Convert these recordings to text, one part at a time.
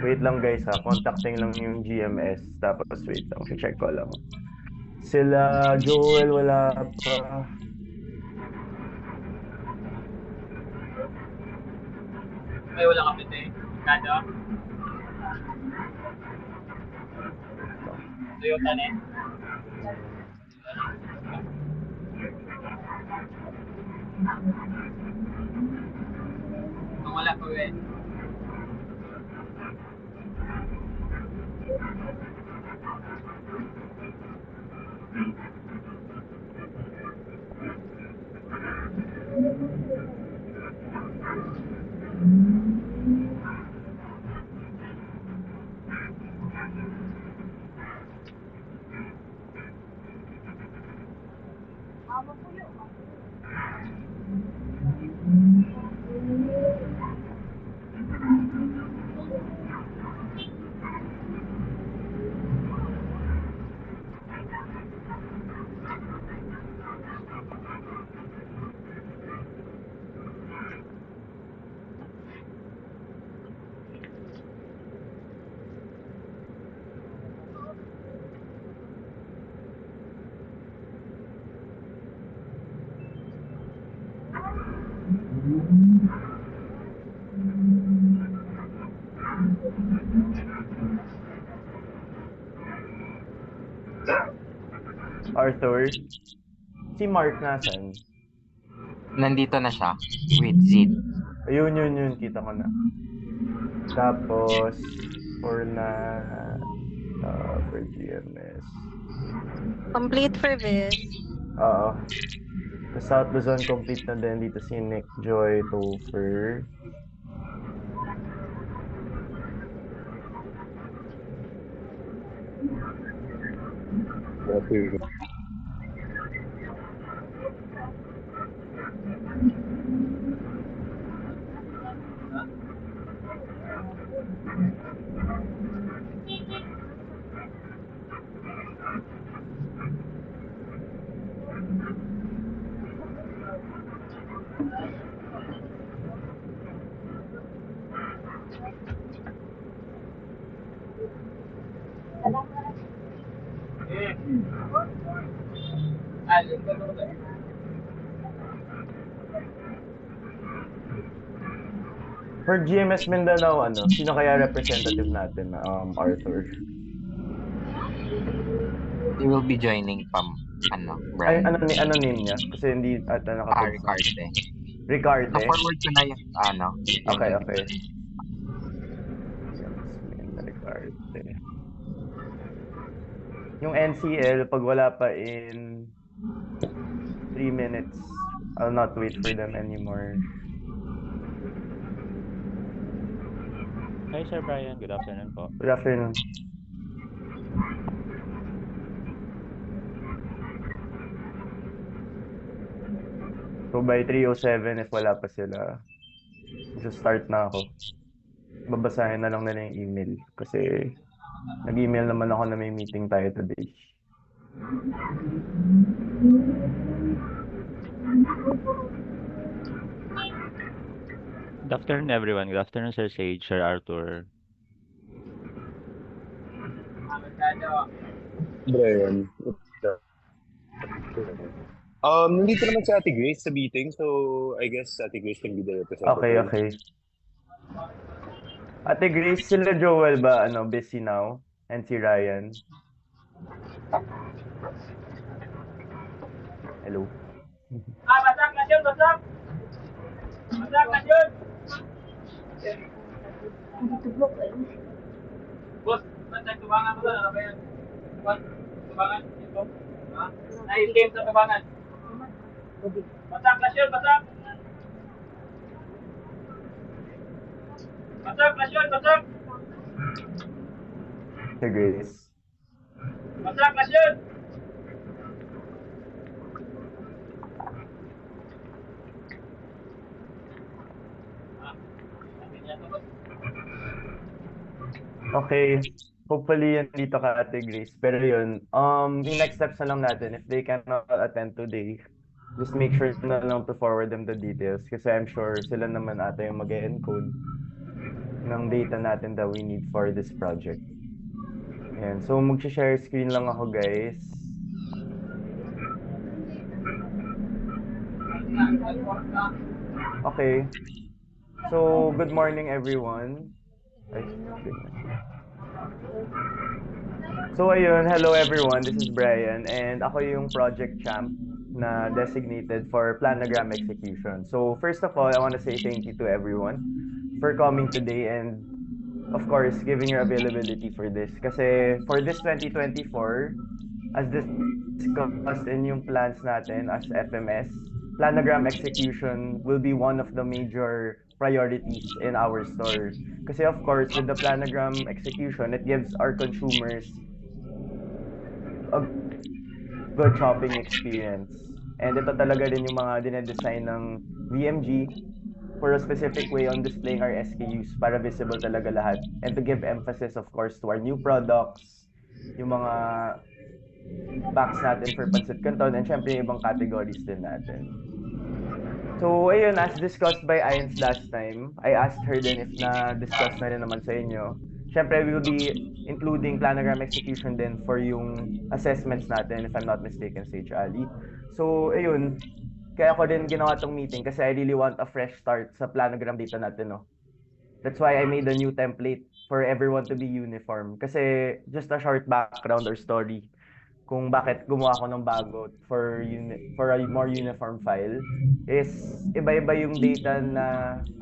Wait lang guys ha, contacting lang yung GMS. Tapos wait lang, check ko lang. Sila Joel wala pa. Ay, wala ka pite. Kado? Wait lang. Toyota na Kung wala pa eh. Arthur. Si Mark nasan? Nandito na siya with Zid. Ayun, yun. Kita ko na. Tapos, for GMS. Complete for Viz. Oo. Sa South Luzon, complete na din. Dito si Nick, Joy, Topher. For GMS Mindanao, sino kaya representative natin, Arthur? He will be joining Ay, Brian. ano name niya? Kasi hindi ata nakapag... Ricarte. Ricarte? Na-forward ko na yung Okay. Ricarte. Yung NCL, pag wala pa in 3 minutes, I'll not wait for them anymore. Hi, Sir Brian. Good afternoon po. Good afternoon. So by 3:07, if wala pa sila, just start na ako. Babasahin na lang nila yung email. Kasi nag-email naman ako na may meeting tayo today. Good afternoon, everyone. Good afternoon, Sir Sage, Sir Arthur. Brian. Nandito naman si Ate Grace sa meeting, so I guess Ate Grace can be the representative. Okay. Ate Grace, sila Joel ba, busy now? And si Ryan? Hello? Basak na yun, basak! Basak na yun! Boss, basak tubangan mo ba? Ano ba yan? Tubangan? Ito? Ha? Na-game sa tubangan. Basak na yun, basak! Basak na yun, basak! Si Grace. Basak na yun! Okay. Hopefully, yan dito ka, Ate Grace. Pero yun, yung next steps na lang natin, if they cannot attend today, just make sure na lang to forward them the details kasi I'm sure sila naman ata yung mag-encode. ng data natin that we need for this project. Ayan. So, mag-share screen lang ako, guys. Okay. So, good morning, everyone. Ay, goodness. So, ayun. Hello, everyone. This is Brian. And ako yung project champ na designated for planogram execution. So, first of all, I want to say thank you to everyone for coming today and of course, giving your availability for this. Kasi for this 2024, as discussed in yung plans natin as FMS, planogram execution will be one of the major priorities in our store. Kasi of course, with the planogram execution, it gives our consumers a good shopping experience. And ito talaga rin yung mga dinedesign ng VMG for a specific way on displaying our SKUs para visible talaga lahat. And to give emphasis, of course, to our new products, yung mga packs natin for Pancit Canton, and syempre yung ibang categories din natin. So, ayun, as discussed by Ains last time, I asked her din if na-discuss na rin naman sa inyo. Syempre, we will be including planogram execution din for yung assessments natin, if I'm not mistaken, Sage Ali. So, ayun, kaya ko din ginawa tong meeting kasi I really want a fresh start sa planogram data natin, no? That's why I made a new template for everyone to be uniform. Kasi just a short background or story kung bakit gumawa ko ng bago for a more uniform file is iba-iba yung data na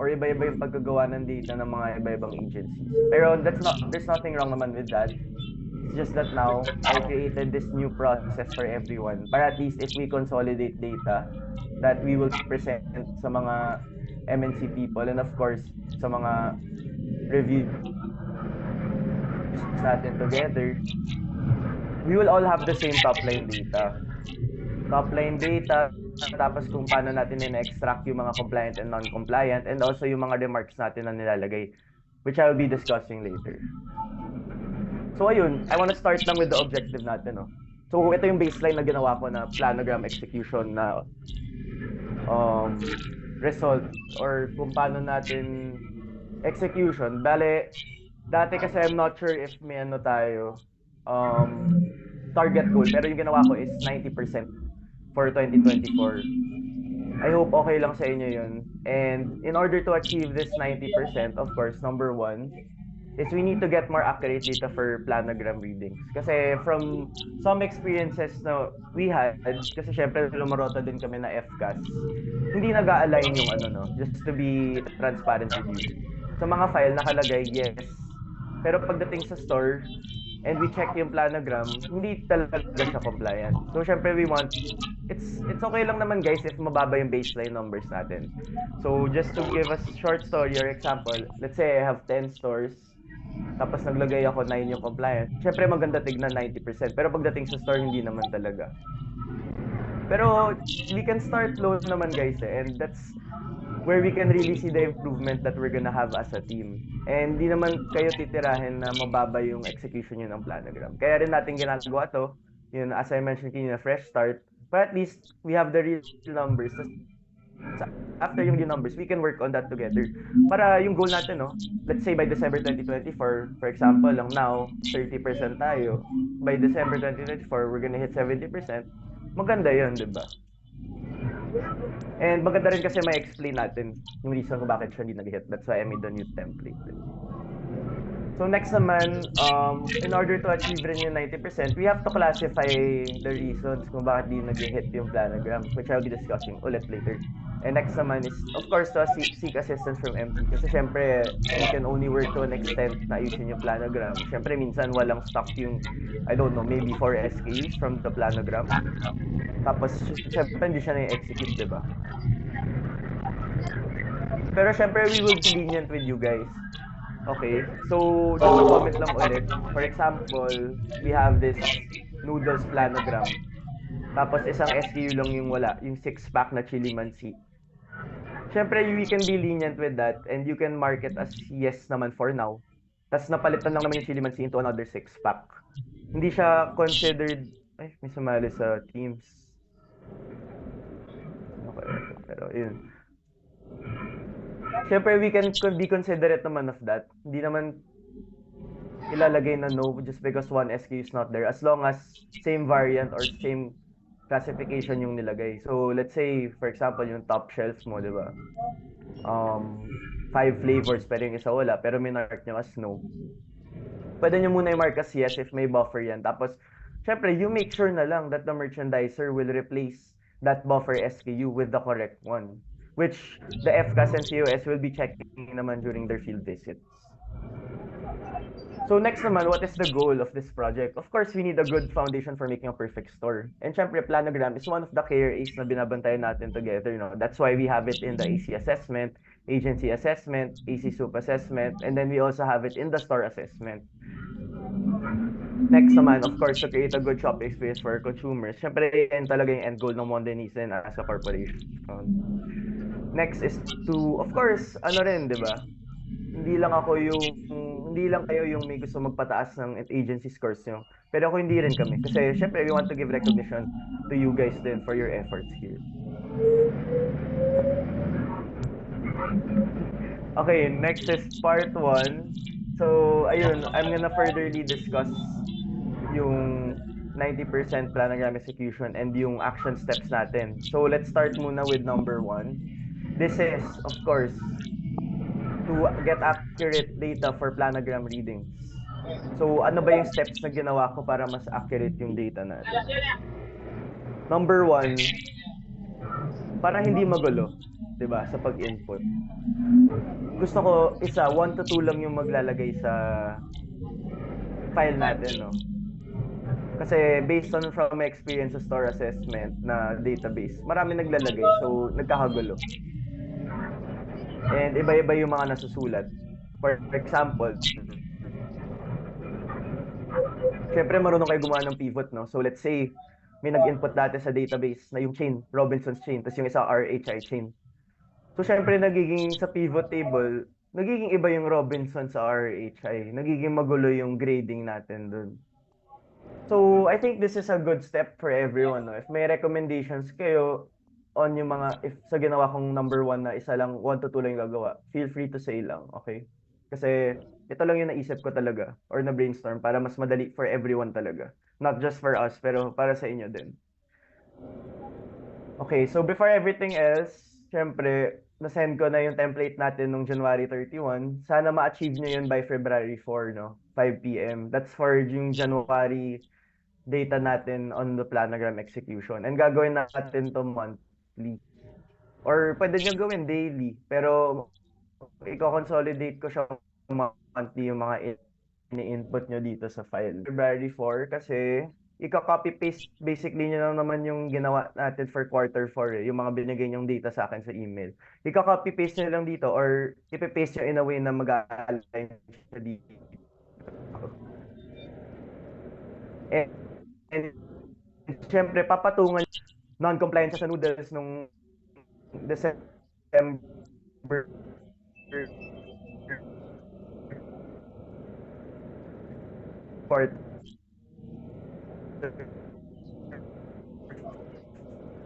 or iba-iba yung pagkagawa ng data ng mga iba-ibang agencies. Pero there's nothing wrong naman with that. It's just that now I created this new process for everyone. Para at least if we consolidate data that we will present sa mga MNC people and of course sa mga reviews natin together, we will all have the same top line data. Top line data, tapos kung paano natin in-extract yung mga compliant and non-compliant, and also yung mga remarks natin na nilalagay, which I will be discussing later. So ayun, I want to start lang with the objective natin, no? So ito yung baseline na ginawa ko na planogram execution na result or kung paano natin execution. Bale, dati kasi I'm not sure if may ano tayo target goal, pero yung ginawa ko is 90% for 2024. I hope okay lang sa inyo yun. And in order to achieve this 90%, of course, number one is we need to get more accurate data for planogram readings. Kasi from some experiences na we had, kasi syempre lumarota din kami na FCAS, hindi nag-a-align yung ano, no? Just to be transparent with you. Sa mga file nakalagay, yes. Pero pagdating sa store, and we check yung planogram, hindi talaga siya compliant. So, syempre, it's okay lang naman, guys, if mababa yung baseline numbers natin. So, just to give a short story or example, let's say I have 10 stores, tapos naglagay ako 9 yung compliant. Syempre, maganda tignan 90%. Pero pagdating sa store, hindi naman talaga. Pero, we can start low naman, guys, and that's where we can really see the improvement that we're gonna have as a team. And di naman kayo titirahin na mababa yung execution yun ng planogram. Kaya rin natin ginagawa to, yun, as I mentioned kanina, fresh start. But at least we have the real numbers. After yung numbers, we can work on that together. Para yung goal natin, no? Let's say by December 2024, for example, lang now, 30% tayo. By December 2024, we're gonna hit 70%. Maganda yun, di ba? And maganda rin kasi may explain natin yung reason kung bakit siya hindi nag-hit. That's why I made the new template. So next naman, in order to achieve rin yung 90%, we have to classify the reasons kung bakit di nag-hit yung planogram, which I'll be discussing ulit later. And next naman is, of course, to seek assistance from MP. Kasi syempre, we can only work to an extent na ayusin yung planogram. Syempre, minsan walang stock yung, I don't know, maybe 4 SKUs from the planogram. Tapos, syempre, hindi siya na-execute, diba? Pero syempre, we will be lenient with you guys. Okay? So, just a comment lang ulit. For example, we have this noodles planogram. Tapos, isang SKU lang yung wala. Yung 6-pack na chili mansi. Syempre, we can be lenient with that and you can mark it as yes naman for now. Tapos, napalitan lang naman yung chili mansi into another 6-pack. Hindi siya considered... Ay, may sumali sa Teams. Okay, pero yun. syempre we can be considerate naman of that. Hindi naman ilalagay na no just because one SKU is not there as long as same variant or same classification yung nilagay. So let's say for example yung top shelves mo, di ba? 5 flavors pero yung isa wala pero minark nyo as no. Pwede nyo muna i-mark as yes if may buffer yan. Tapos syempre you make sure na lang that the merchandiser will replace that buffer SKU with the correct one, which the FCAS and COS will be checking naman during their field visits. So next naman, what is the goal of this project? Of course, we need a good foundation for making a perfect store. And syempre, planogram is one of the KRAs na binabantayan natin together. No? That's why we have it in the AC assessment, agency assessment, AC soup assessment, and then we also have it in the store assessment. Next naman, of course, to create a good shopping experience for our consumers. Syempre, yan talaga yung end goal ng Monde Nissan as a corporation. Next is to, of course, ano rin, di ba? Hindi lang kayo yung may gusto magpataas ng agency scores nyo. Pero ako hindi rin kami. Kasi syempre, we want to give recognition to you guys din for your efforts here. Okay, next is part 1. So, ayun, I'm gonna furtherly discuss yung 90% planogram execution and yung action steps natin. So, let's start muna with number 1. This is, of course, to get accurate data for planogram readings. So, ano ba yung steps na ginawa ko para mas accurate yung data natin? Number 1, para hindi magulo, 'di ba, sa pag-input. Gusto ko 1 to 2 lang yung maglalagay sa file natin, no? Kasi based on from my experience sa store assessment na database, marami naglalagay, so nagkakagulo. And iba-iba yung mga nasusulat. For example, syempre marunong kayo gumawa ng pivot, no? So let's say, may nag-input dati sa database na yung chain, Robinson's chain, tapos yung isa RHI chain. So syempre nagiging sa pivot table, nagiging iba yung Robinson sa RHI. Nagiging magulo yung grading natin dun. So I think this is a good step for everyone, no? If may recommendations kayo, on yung mga, if sa ginawa kong number 1 na isa lang, 1 to 2 lang yung gagawa, feel free to say lang, okay? Kasi ito lang yung naisip ko talaga, or na brainstorm, para mas madali for everyone talaga. Not just for us, pero para sa inyo din. Okay, so before everything else, syempre, na-send ko na yung template natin nung January 31. Sana ma-achieve nyo yun by February 4, no? 5 p.m. That's for yung January data natin on the planogram execution. And gagawin natin to monthly. Or pwede nyo gawin daily. Pero i-consolidate ko siya monthly yung mga ini-input nyo dito sa file. February 4 kasi ika-copy-paste basically nyo lang naman yung ginawa natin for quarter 4 yung mga binigay nyong data sa akin sa email. Ika-copy-paste nyo lang dito or ipe-paste nyo in a way na mag-align siya dito. And syempre, papatungan non-compliance sa noodles nung December part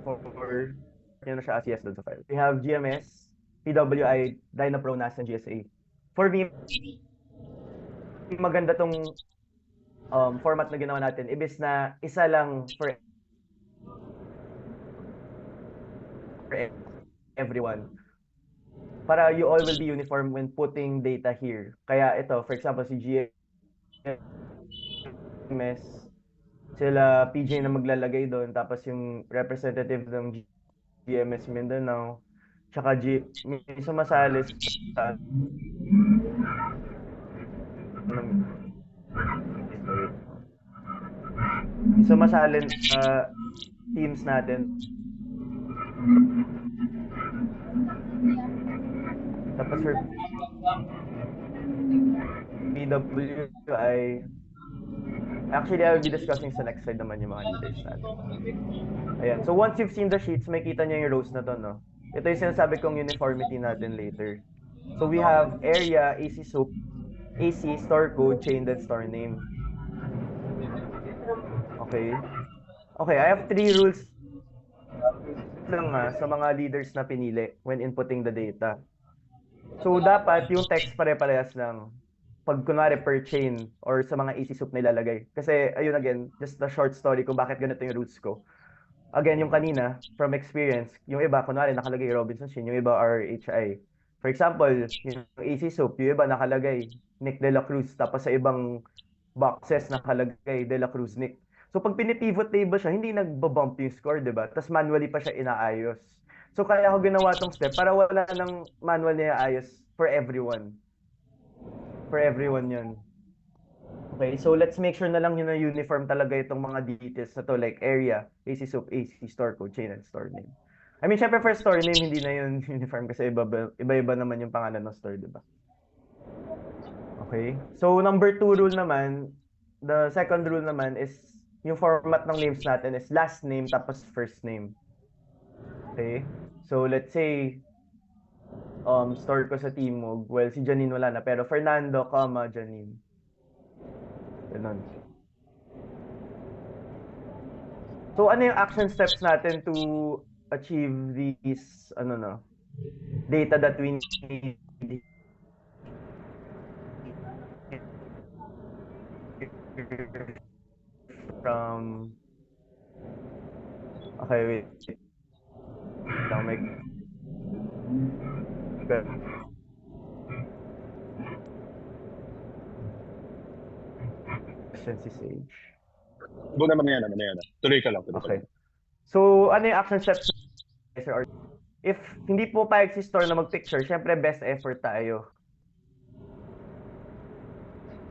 for yun na siya as yes doon sa file. We have GMS, PWI, Dynapro, NAS, and GSA. For me, maganda tong format na ginawa natin. Ibis na isa lang for everyone. Para you all will be uniform when putting data here. Kaya ito, for example, si GMS, sila PJ na maglalagay doon, tapos yung representative ng GMS Mindanao, tsaka may sumasali sa sumasalin sa teams natin. Tapos for PWI, actually I will be discussing sa next slide naman yung mga details natin. Ayan. So once you've seen the sheets, makita nyo yung rows na to, no? Ito yung sinasabi kong uniformity natin later. So we have area, AC soup, AC, store code, chain, then store name. Okay. Okay, I have 3 rules lang sa mga leaders na pinili when inputting the data. So, dapat yung text pare-parehas lang. Pag kunwari per chain or sa mga easy soup na ilalagay. Kasi, ayun again, just a short story kung bakit ganito yung rules ko. Again, yung kanina, from experience, yung iba, kunwari nakalagay Robinson Shin, yung iba RHI. For example, yung easy soup, yung iba nakalagay Nick De La Cruz, tapos sa ibang boxes nakalagay De La Cruz Nick. So pag pinipivot table siya, hindi nagbabump yung score, di ba? Tapos manually pa siya inaayos. So kaya ako ginawa tong step para wala nang manual na inaayos for everyone. For everyone yun. Okay, so let's make sure na lang yun na uniform talaga itong mga details na to, like area, AC soup, AC store code, chain and store name. I mean, syempre for store name, hindi na yun uniform kasi iba-iba naman yung pangalan ng store, di ba? Okay, so number 2 rule naman, the second rule naman is yung format ng names natin is last name tapos first name. Okay, so let's say, store ko sa Timog, well, si Janine wala na, pero Fernando, Janine. Ganun. So, ano yung action steps natin to achieve these, data that we need from, okay, wait. Lang, may question si Sage. Buo naman yan. Tuloy ka lang. Okay. So, ano yung action steps? If hindi po pa si store na mag-picture, syempre best effort tayo.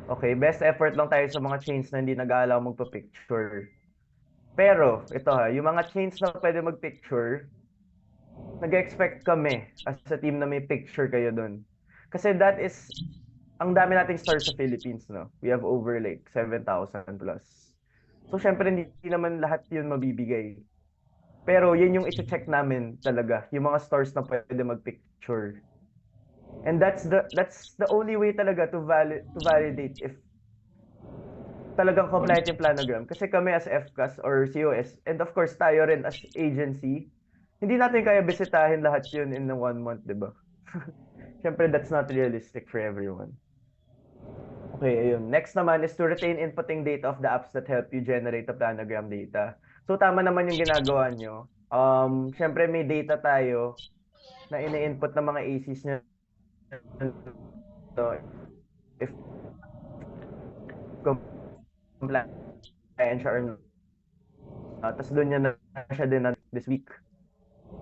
Okay, best effort lang tayo sa mga chains na hindi nag-aalaw magpa-picture. Pero, ito yung mga chains na pwede mag-picture, nag-expect kami as a team na may picture kayo dun. Kasi that is, ang dami nating stars sa Philippines, no? We have over like 7,000 plus. So, syempre, hindi naman lahat yun mabibigay. Pero, yun yung i-check namin talaga. Yung mga stars na pwede mag-picture. And that's the only way talaga to validate if talagang compliant yung planogram. Kasi kami as FCAS or COS, and of course, tayo rin as agency, hindi natin kaya bisitahin lahat yun in 1 month, di ba? Syempre, that's not realistic for everyone. Okay, ayun. Next naman is to retain inputting data of the apps that help you generate the planogram data. So, tama naman yung ginagawa nyo. Syempre, may data tayo na ina-input ng mga ACs nyo. So, if compliant siya or not. Tapos doon niya na siya din this week.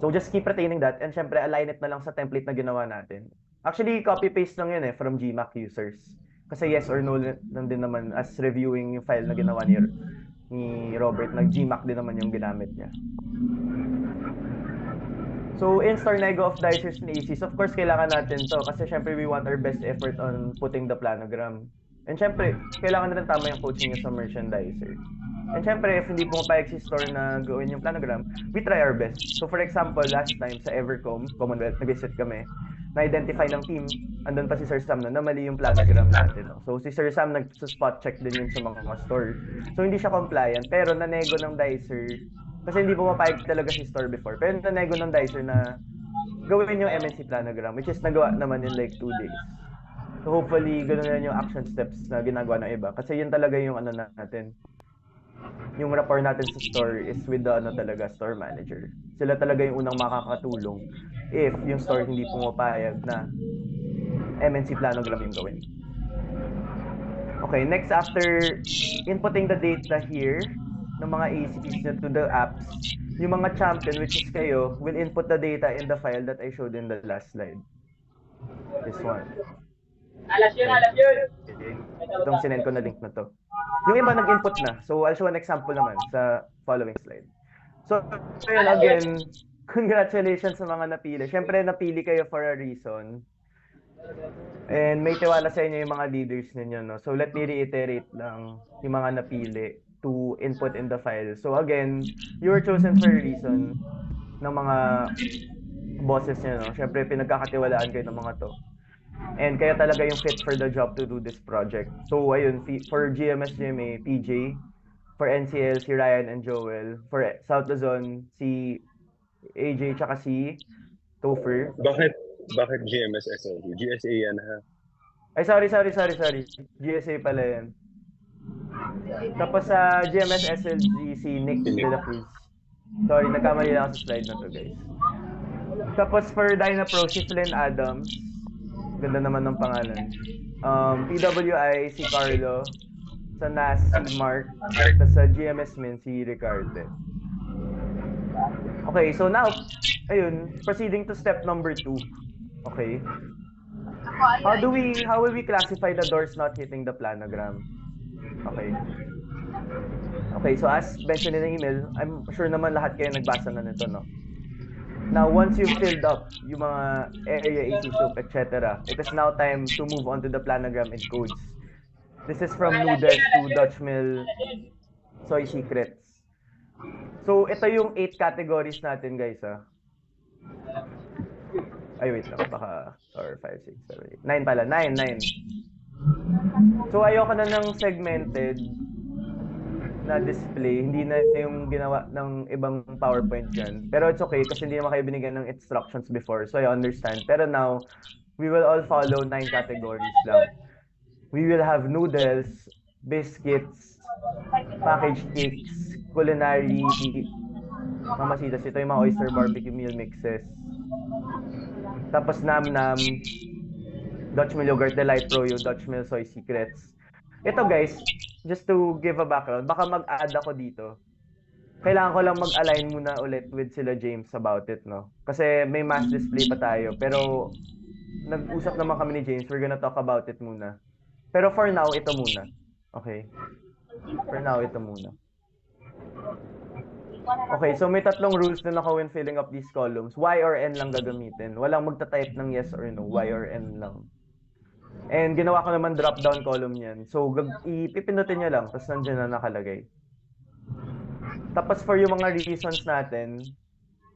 So, just keep retaining that and syempre, align it na lang sa template na ginawa natin. Actually, copy-paste lang yun from GMAC users. Kasi yes or no lang din naman as reviewing yung file na ginawa ni Robert, nag-GMAC din naman yung ginamit niya. So, in-store nego of dicers and ACs, of course, kailangan natin to kasi syempre we want our best effort on putting the planogram. And syempre, kailangan na rin tama yung coaching nyo sa merchandiser. And syempre, if hindi pumapayag si store na gawin yung planogram, we try our best. So for example, last time sa Evercom, Commonwealth, nag-visit kami, na-identify ng team, andun pa si Sir Sam na mali yung planogram natin. No? So si Sir Sam nag-spot check din yun sa mga store. So hindi siya compliant, pero nanego ng dicer, kasi hindi pumapayag talaga si store before, pero nanego ng dicer na gawin yung MNC planogram, which is nagawa naman in like 2 days. So hopefully, ganoon na yung action steps na ginagawa ng iba. Kasi yun talaga yung natin. Yung rapport natin sa store is with the talaga, store manager. Sila talaga yung unang makakatulong if yung store hindi pumapayag na MNC planogram yung gawin. Okay, next after inputting the data here ng mga ACs na to the apps, yung mga champion, which is kayo, will input the data in the file that I showed in the last slide. This one. Alas yun. Okay. Itong sinend ko na link na to. Yung iba nag-input na. So, I'll show an example naman sa following slide. So, yun, again, congratulations sa mga napili. Siyempre, napili kayo for a reason. And may tiwala sa inyo yung mga leaders ninyo, no? So, let me reiterate lang yung mga napili to input in the file. So, again, you were chosen for a reason ng mga bosses nyo, no? Siyempre, pinagkakatiwalaan kayo ng mga to. And kaya talaga yung fit for the job to do this project. So, ayun, for GMS GMA, PJ. For NCL, si Ryan and Joel. For South Luzon, si AJ tsaka si Topher. Bakit GMS SLG? GSA yan ha. Ay, sorry. GSA pala yan. Tapos sa GMS SLG, si Nick Si Nick. De La Cruz. Sorry, nagkamali lang ako sa slide na to, guys. Tapos for Dynapro, si Flynn Adams. Ganda naman ng pangalan. PWI, si Carlo. Sa NAS, si Mark. Tapos sa GMS Min, si Ricardo. Okay, so now, ayun, proceeding to step number 2. Okay. How will we classify the doors not hitting the planogram? Okay. Okay, so as mentioned in the email, I'm sure naman lahat kayo nagbasa na nito, no? Now, once you've filled up yung mga area, AC soup, etc., it is now time to move on to the planogram and codes. This is from Noodles to Dutch Mill Soy Secrets. So, ito yung 8 categories natin, guys, ha? Ay, wait lang. Baka, or 5, 6, 7, 8. 9 pala. 9. So, ayoko na ng segmented na display. Hindi na yung ginawa ng ibang PowerPoint yan. Pero it's okay kasi hindi naman kayo binigyan ng instructions before. So, I understand. Pero now, we will all follow 9 categories lang. We will have noodles, biscuits, packaged cakes, culinary, mamasitas. Ito yung mga oyster barbecue meal mixes. Tapos nam-nam, Dutch Mill Yogurt Delight Pro, yung Dutch Mill Soy Secrets. Ito guys, just to give a background, baka mag-add ako dito. Kailangan ko lang mag-align muna ulit with sila James about it, no? Kasi may mass display pa tayo. Pero nag-usap naman kami ni James, we're gonna talk about it muna. Pero for now, ito muna. Okay? For now, ito muna. Okay, so may tatlong rules din ako when filling up these columns. Y or N lang gagamitin. Walang magta-type ng yes or no. Y or N lang. And ginawa ko naman drop-down column yan. So, ipipindutin nyo lang. Tapos nandiyan na nakalagay. Tapos for yung mga reasons natin,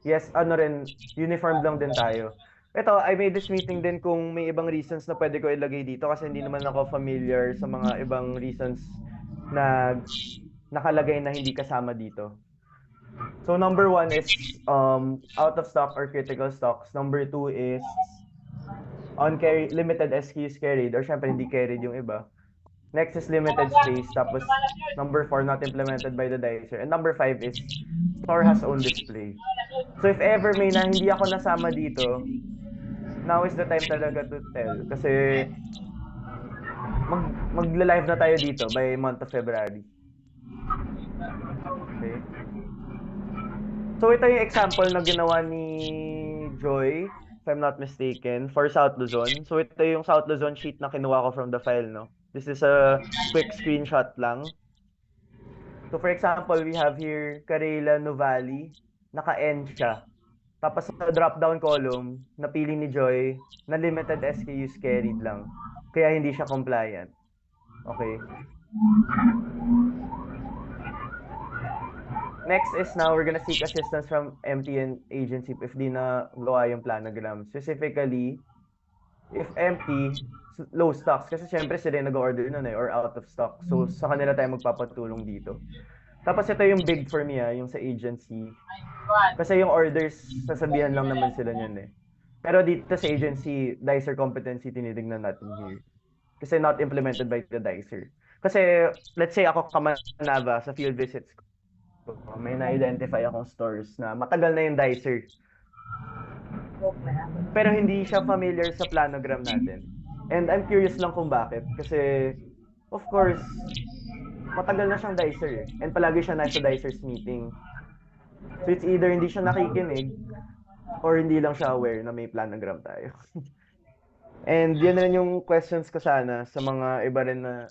yes, ano rin, uniform lang din tayo. Ito, I made this meeting din kung may ibang reasons na pwede ko ilagay dito kasi hindi naman ako familiar sa mga ibang reasons na nakalagay na hindi kasama dito. So number 1 is out of stock or critical stocks. Number 2 is limited SKUs carried or syempre hindi carried yung iba. Next is limited space. Tapos number 4 not implemented by the dicer. And number 5 is store has own display. So if ever may na hindi ako nasama dito, now is the time talaga to tell. Kasi magla-live na tayo dito by month of February. Okay. So ito yung example na ginawa ni Joy, if I'm not mistaken, for South Luzon. So ito yung South Luzon sheet na kinuha ko from the file, no? This is a quick screenshot lang. So for example, we have here Carela Novali, naka-N siya. Tapos sa drop-down column, napili ni Joy na limited SKUs carried lang. Kaya hindi siya compliant. Okay. Next is now we're gonna seek assistance from MTN agency if di na gawa yung planogram. Specifically, if empty, low stocks. Kasi syempre sila yung nag-order nun or out of stock. So sa kanila tayo magpapatulong dito. Tapos ito yung big for me yung sa agency. Kasi yung orders, sasabihan lang naman sila niyan Pero dito sa agency, dicer competency tinitingnan natin here. Kasi not implemented by the dicer. Kasi let's say ako Kamanava sa field visits ko. May na-identify akong stores na matagal na yung dicer. Pero hindi siya familiar sa planogram natin. And I'm curious lang kung bakit. Kasi, of course, matagal na siyang dicer And palagi siya nasa dicer's meeting. So it's either hindi siya nakikinig or hindi lang siya aware na may planogram tayo. And yan rin yung questions ko sana sa mga iba rin na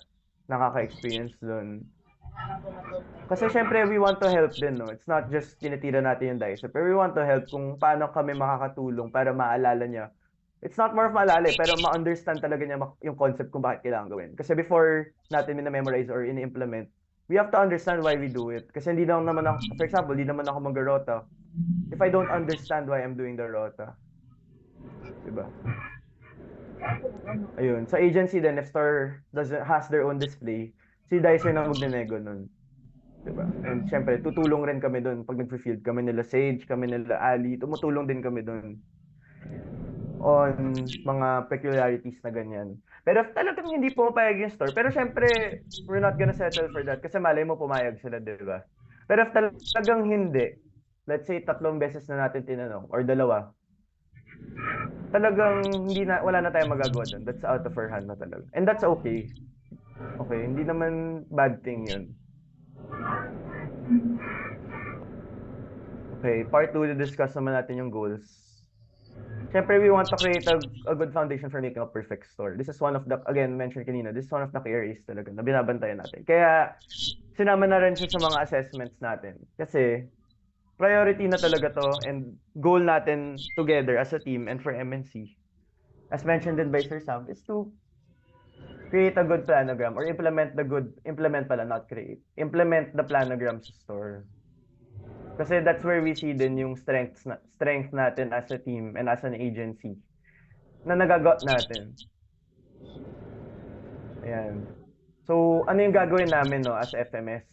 nakaka-experience doon. Kasi syempre we want to help din, no? It's not just tinitira natin yung dicer, pero we want to help kung paano kami makakatulong para maalala niya. It's not more of maalala, pero ma-understand talaga niya yung concept kung bakit kailangan gawin. Kasi before natin mina-memorize or ini-implement, we have to understand why we do it. Kasi hindi naman ako, for example, hindi naman ako mag-rota if I don't understand why I'm doing the rota. Diba? Ayun. Sa agency din, if store has their own display, si dicer na magnenego nun. Diba? And syempre, tutulong rin kami dun. Pag nag-field kami nila Sage, kami nila Ali, tumutulong din kami dun. on mga peculiarities na ganyan. Pero if talagang hindi pumapayag yung store, pero syempre, we're not gonna settle for that kasi malay mo pumayag sila, di ba? Pero if talagang hindi, let's say 3 beses na natin tinanong or 2, talagang wala na tayong magagawa doon. That's out of our hand na talaga. And that's okay. Okay, hindi naman bad thing yun. Okay, part 2, discuss naman natin yung goals. Siyempre, we want to create a good foundation for making a perfect store. This is one of the, again, mentioned kanina, this is one of the key areas talaga na binabantayan natin. Kaya, sinama na rin siya sa mga assessments natin. Kasi, priority na talaga to and goal natin together as a team and for MNC, as mentioned din by Sir Sam, is to create a good planogram or implement the planogram sa store. Kasi that's where we see din yung strength natin as a team and as an agency na nagagot natin. Ayan. So, ano yung gagawin namin as FMS?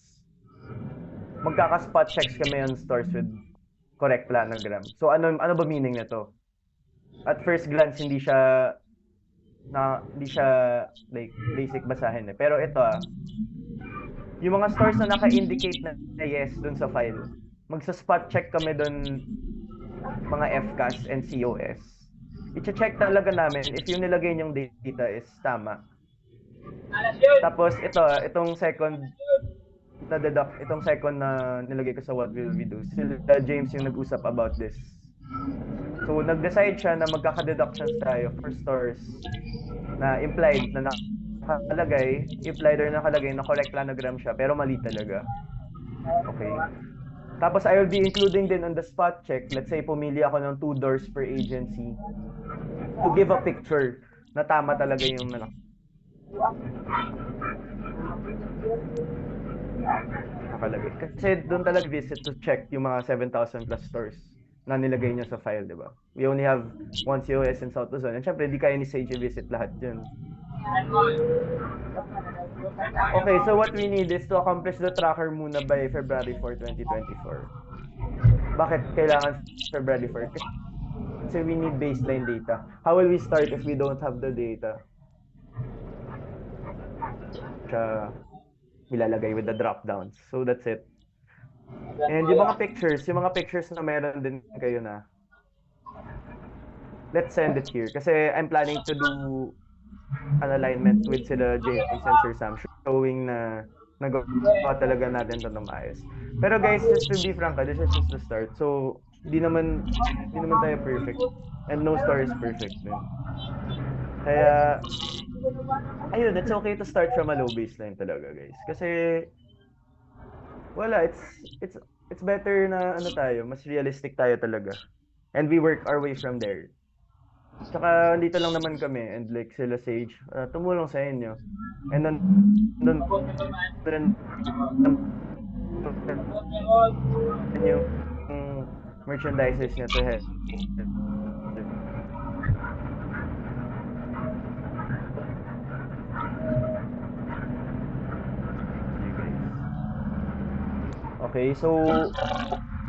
Magkaka-spot checks kami on stores with correct planogram. So, ano ba meaning nito? At first glance, hindi siya like basic basahin eh. Pero ito yung mga stores na naka-indicate na yes dun sa file, magsa-spot check kami dun mga FCAS and COS. I-check talaga namin if yung nilagay yung data is tama. Tapos itong second na nilagay ko sa what will we do. Sila James yung nag-usap about this. So nag-decide siya na magkaka-deductions tayo for stores na implied na nakalagay na correct planogram siya pero mali talaga. Okay. Tapos I will be including din on the spot check. Let's say pumili ako ng 2 doors per agency to give a picture na tama talaga yung nakalagay. Kasi doon talaga visit to check yung mga 7,000 plus stores na nilagay niya sa file, di ba? We only have 1 COS in South Luzon. And syempre, di kaya ni Sage i-visit lahat yun. Okay, so what we need is to accomplish the tracker muna by February 4, 2024. Bakit kailangan February 4? Kasi we need baseline data. How will we start if we don't have the data? Siya ilalagay with the drop-downs. So that's it. And yung mga pictures na meron din kayo na, let's send it here. Kasi I'm planning to do an alignment with sila James and Sir Sam, showing na nagawa talaga natin ito ng maayos. Pero guys, just to be frank, this is just the start. So, di naman tayo perfect. And no store is perfect din. Kaya, ayun, it's okay to start from a low baseline talaga, guys. Kasi, wala, it's better na mas realistic tayo talaga. And we work our way from there. Saka dito lang naman kami and like sila Sage, tumulong sa inyo. And then yung merchandises niya to help. Okay, so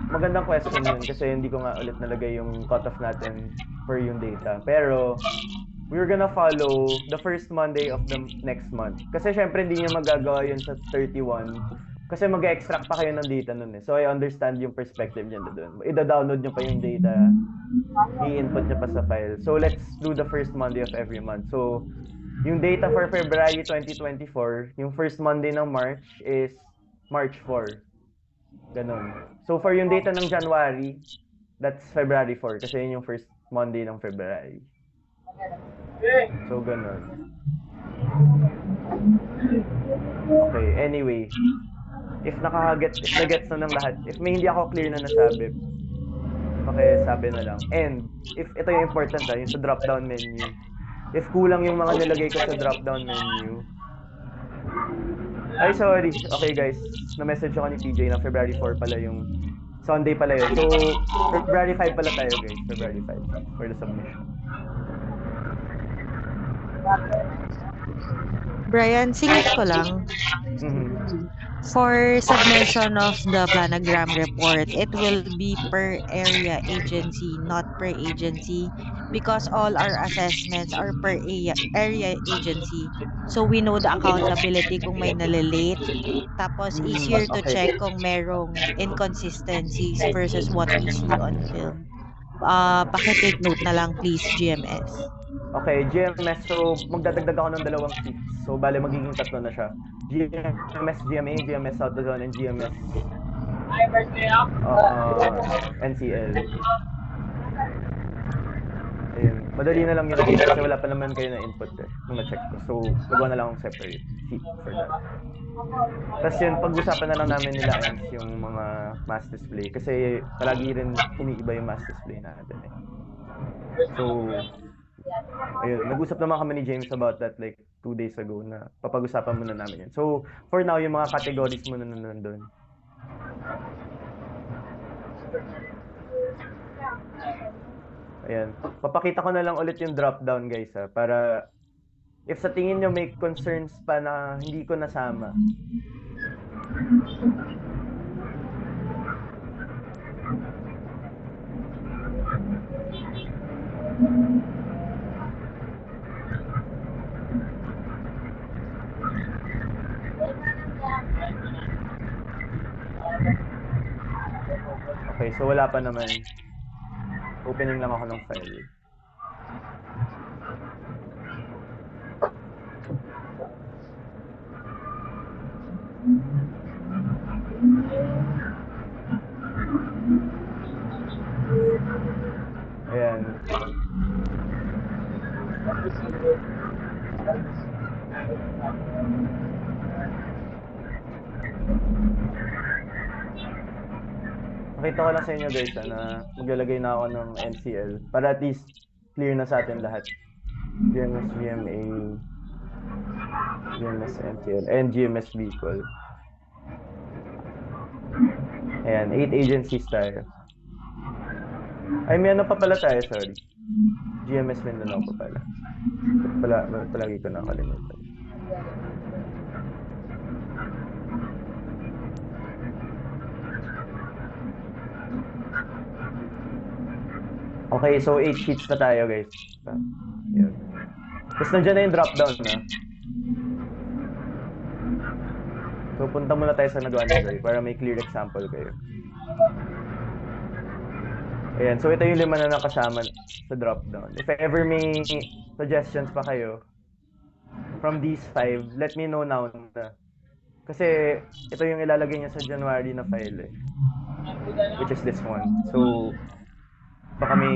magandang question yun kasi hindi ko nga ulit nalagay yung cutoff natin for yung data. Pero we're gonna follow the first Monday of the next month. Kasi syempre hindi niya magagawa yun sa 31 kasi mag-extract pa kayo ng data nun eh. So I understand yung perspective niya doon. Ida-download niyo pa yung data, i-input niyo pa sa file. So let's do the first Monday of every month. So yung data for February 2024, yung first Monday ng March is March 4. Ganon. So for yung data ng January, that's February 4 kasi yun yung first Monday ng February. So ganon. Okay, anyway. If na-gets na ng lahat, if may hindi ako clear na nasabi, sabi na lang. And if ito yung important yung sa drop-down menu. If kulang yung mga nilagay ko sa drop-down menu, ay, sorry. Okay, guys. Na-message ako ni TJ na February 4 pala yung Sunday pala yun. So, February 5 pala tayo, guys. February 5 for the submission. Brian, singit ko lang. For submission of the planogram report, it will be per area agency, not per agency. because all our assessments are per area agency. So we know the accountability kung may nalilate. Tapos easier to Okay. check kung merong inconsistencies versus what we see on film. Paki-take note na lang please, GMS. Okay, GMS. So, magdadagdag ako ng 2 sheets. So, bale, magiging 3 na siya. GMS, GMA, GMS South Luzon, and GMS Hi, birthday up. NCL. Ayun. Madali na lang yun kasi wala pa naman kayo na input nung na-check ko. So, nagawa na lang akong separate sheet for that. Tapos yun, pag-usapan na lang namin nila yung mga mass display. Kasi palagi rin umiiba yung mass display natin eh. So, ayun, nag-usap naman kami ni James about that like 2 days ago na papag-usapan muna namin yun. So, for now, yung mga categories muna na nandun. Ayan. Papakita ko na lang ulit yung drop down guys para if sa tingin nyo may concerns pa na hindi ko nasama. Okay, so wala pa naman. Opening lang ako ng file. Ayan. Nakita ko lang sa inyo guys na maglalagay na ako ng NCL para at least clear na sa atin lahat. GMS, GMA, GMS NCL, and GMS Bicol. Ayan, 8 agencies tayo. Ay, may ano pa pala tayo, sorry. GMS Mindanao pa pala. Palagi ko nakalimutan. Okay, so 8 sheets na tayo, guys. Yun. Tapos nandiyan na yung drop down na. So punta muna tayo sa nagawa ni Roy para may clear example kayo. Ayan, so ito yung 5 na nakasama sa drop down. If ever may suggestions pa kayo from these 5, let me know now na. Kasi ito yung ilalagay niya sa January na file which is this one. So baka may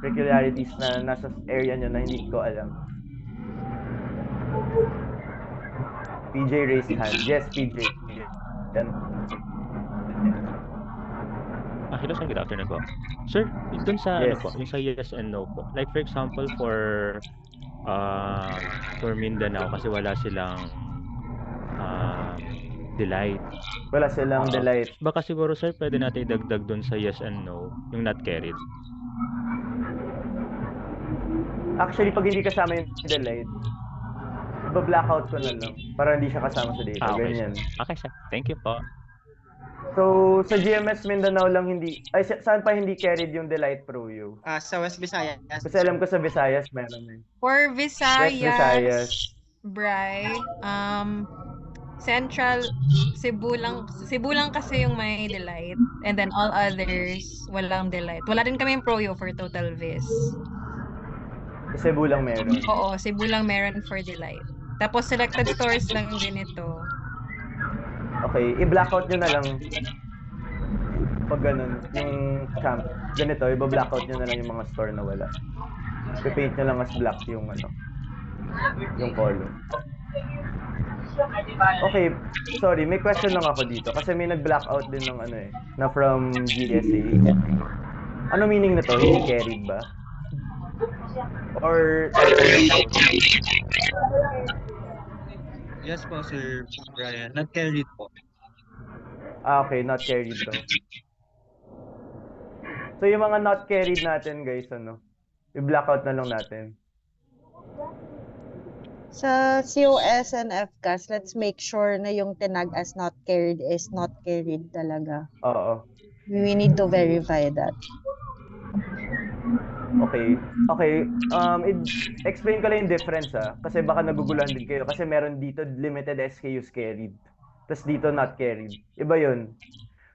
peculiarities na nasa area nyo na hindi ko alam. PJ raised hand. Yes, PJ. Yan. Hello sir, good afternoon po. Sir, dun sa Yes. ano po, yung sa yes and no po. Like for example for Mindanao kasi wala silang delight. Wala silang delight. Baka siguro sir, pwede natin idagdag dun sa yes and no, yung not carried. Actually, pag hindi kasama yung delight, iba-blackout ko na lang para hindi siya kasama sa data. Okay, Ganyan. sir. Okay sir, thank you po. So, sa GMS Mindanao lang hindi, ay saan pa hindi carried yung Delight Pro U? Sa West Visayas. Kasi alam ko sa Visayas meron eh. For West Visayas, Visayas. Bri, Central, Cebu lang kasi yung may delight. And then all others, walang delight. Wala din kami yung Proyo for Total Vis. Sa Cebu lang meron. Oo, Cebu lang meron for delight. Tapos selected stores lang din ito. Okay, i-blackout nyo na lang pag ganun, yung camp. Ganito, i-blackout nyo na lang yung mga store na wala. I-paint nyo lang as black yung yung column. Okay, sorry, may question lang ako dito kasi may nag-blackout din ng na from GSA. Ano meaning na to? Hindi carried ba? Or Yes po, Sir Brian. Not carried po. okay, not carried daw. So yung mga not carried natin, guys, i-blackout na lang natin. Sa COS and FCAS, let's make sure na yung tinag as not carried is not carried talaga. Oo. We need to verify that. Okay. Explain ko lang yung difference kasi baka naguguluhan din kayo kasi meron dito limited SKUs carried. Tapos dito not carried. Iba 'yun.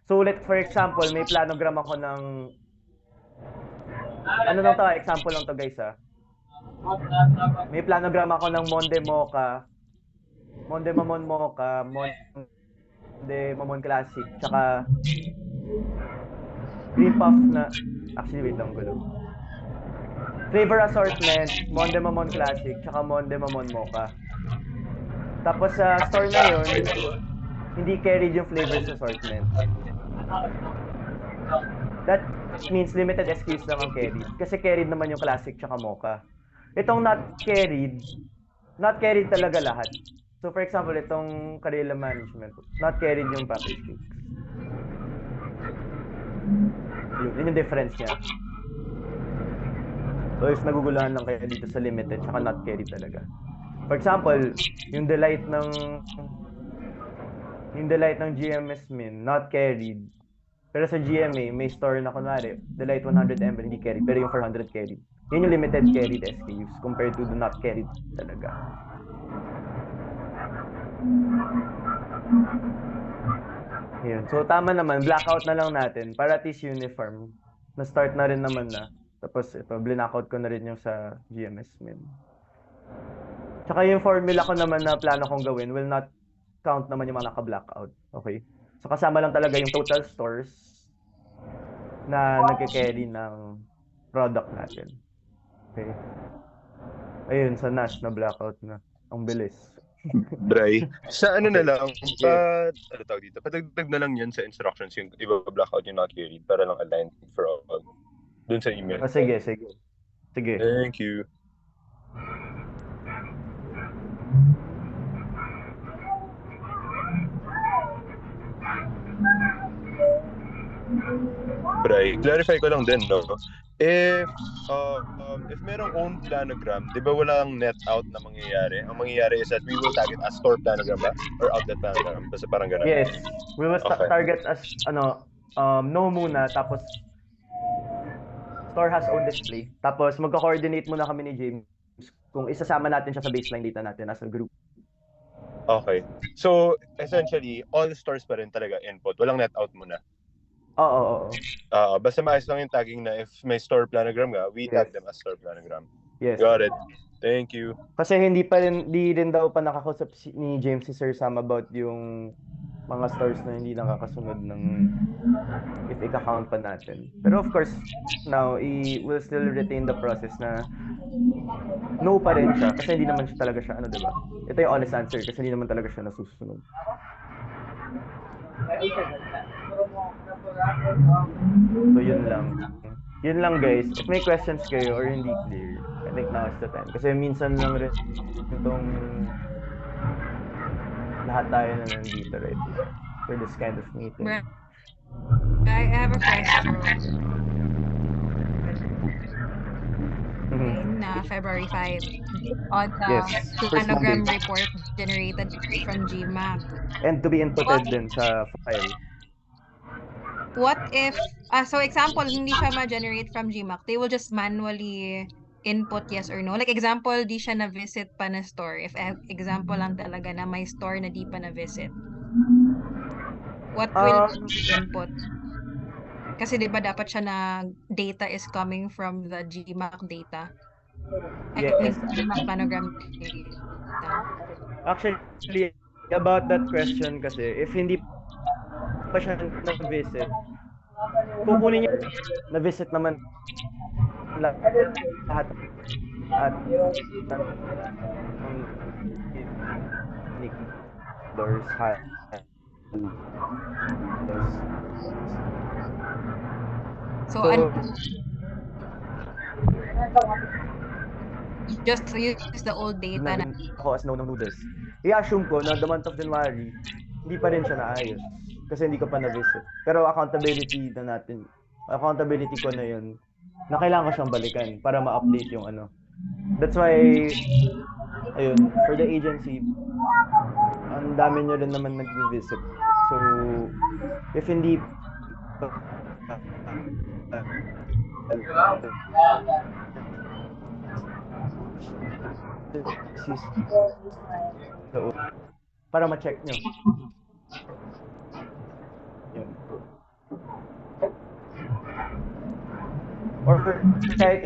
So for example, may planogram ako ng example lang to guys May planogram ako ng Monde Mocha, Monde Mamon Mocha, Monde Mamon Classic, tsaka Green Puff na actually wait lang gulo. Flavor assortment, Monde Mamon Classic, tsaka Monde Mamon Mocha. Tapos sa store na yun, hindi carried yung flavors assortment. That means limited SKUs lang ang carried. Kasi carried naman yung Classic tsaka Mocha. Itong not carried talaga lahat. So for example, itong Karela Management, not carried yung package cakes. Yun yung difference niya. So if naguguluhan lang kayo dito sa limited tsaka not carried talaga. For example, yung delight ng GMS Min, not carried. Pero sa GMA, may store na kunwari, delight 100 ml, hindi carried, pero yung 400 carried. Yun yung limited carried SKUs compared to the not carried talaga. Yun. So tama naman, blackout na lang natin para at least uniform. Na-start na rin naman na. Tapos ito, blackout ko na rin yung sa GMS Min. Tsaka yung formula ko naman na plano kong gawin will not count naman yung mga naka-blackout. Okay? So kasama lang talaga yung total stores na nagke-carry ng product natin. Okay? Ayun, sa NASH na blackout na. Ang bilis. Bray, sa ano na lang, padagdag na lang yan sa instructions yung iba-blackout yung not carried para lang aligned for all. Dun sa email. Sige. Thank you. Bray, clarify ko lang din, no? If merong own planogram, di ba walang net out na mangyayari? Ang mangyayari is that we will target as store planogram ba? Or outlet planogram? Basta parang gano'n. Yes. We will target as, no muna, tapos store has own display. Tapos magko-coordinate muna kami ni James kung isasama natin siya sa baseline data natin as a group. Okay. So, essentially, all stores pa rin talaga input. Walang net out muna. Oo. Basta maayos lang yung tagging na if may store planogram nga, we tag them as store planogram. Yes. Got it. Thank you. Kasi di rin daw pa nakakausap ni James si Sir Sam about yung mga stores na hindi nakakasunod ng if ika-count pa natin. Pero of course, now, will still retain the process na no pa rin siya kasi hindi naman siya talaga siya, diba? Ito yung honest answer kasi hindi naman talaga siya nasusunod. So yun lang guys. If may questions kayo or hindi clear, I think now is the time. Kasi minsan lang rin itong lahat tayo na nandito right for this kind of meeting. I have a question. Na February 5 on the planogram report generated from GMAC. And to be inputted din sa file. What if, so example, hindi siya ma-generate from GMAC, they will just manually input yes or no? Like example, di siya na-visit pa na store. If example lang talaga na may store na di pa na-visit. What will input? Kasi di ba dapat siya na data is coming from the GMAC data? Yes. GMAC planogram data. Actually, about that question kasi, if hindi pa siya na-visit, kukunin niya, na-visit naman lahat at doors So just use the old data na ako as known noodles. I-assume ko na the month of January, hindi pa rin siya naayos kasi hindi ko pa na-visit. Pero accountability ko na yun, na kailangan ko siyang balikan para ma-update yung ano. That's why, ayun, for the agency, ang dami nyo rin naman nag-visit. So, if hindi para ma-check nyo. Yun. Or kahit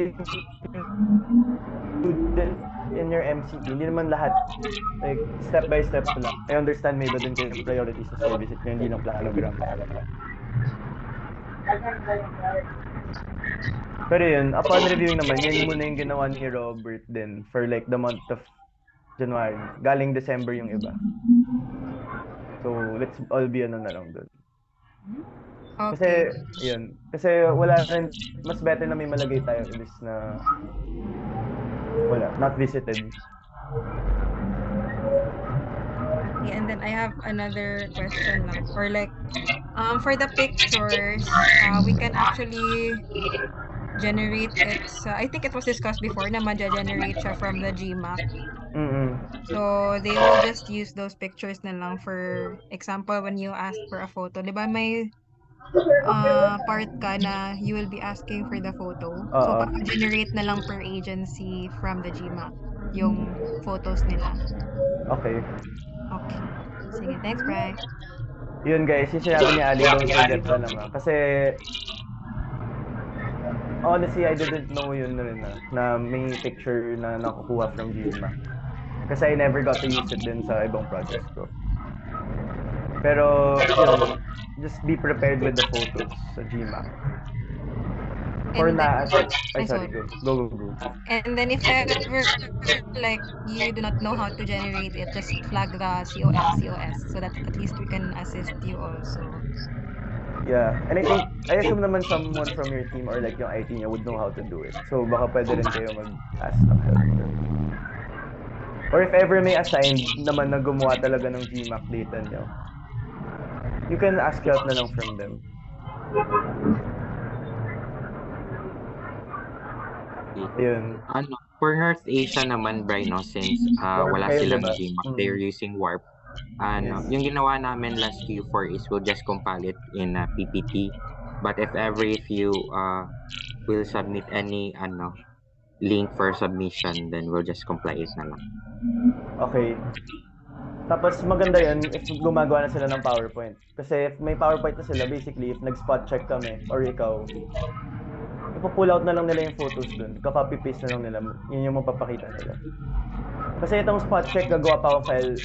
in your MCP, hindi naman lahat. Like, step by step lang. I understand may iba din kayo priorities sa service at hindi ng planogram. Pero yun, upon reviewing naman, yan muna yung ginawa ni Robert din for like the month of January. Galing December yung iba. So, let's all be ano na lang dun. Kasi, yun. Kasi wala rin, mas better na may malagay tayo imbis na wala, not visited. Okay, and then I have another question lang. Or like, for the pictures, we can actually generate it. I think it was discussed before na ma-generate siya from the GMAC. So, they will just use those pictures na lang. For example, when you ask for a photo, di ba may part ka na you will be asking for the photo. So, generate na lang per agency from the GMAC yung photos nila. Okay. Okay. Sige, thanks, Bri. Yun guys, yung sinabi ni Ali, don't forget na lang. Kasi, honestly, I didn't know yun rin na may picture na nakukuha from GMAC. Kasi I never got to use it din sa ibang projects ko. Pero, yun, just be prepared with the photos sa GMAC. For na, sorry, go. And then if ever, like, you do not know how to generate it, just flag the COS, so that at least we can assist you also. Yeah, and I assume naman someone from your team or like yung IT niya would know how to do it. So baka pwede rin kayo mag-ask ng help. Or if ever may assigned naman na gumawa talaga ng GMAC data niyo, you can ask help na lang from them. Yun. For North Asia naman, Bri, no, since wala silang GMAC, they're using Warp. Yung ginawa namin last Q4 is we'll just compile it in PPT. But if you will submit any link for submission, then we'll just compile it na lang. Okay. Tapos maganda yun if gumagawa na sila ng PowerPoint. Kasi if may PowerPoint na sila, basically, if nag-spot check kami, or ikaw, ipo-pull out na lang nila yung photos dun. Ka-copy-paste na lang nila. Yun yung mapapakita nila. Kasi itong spot check, gagawa pa akong file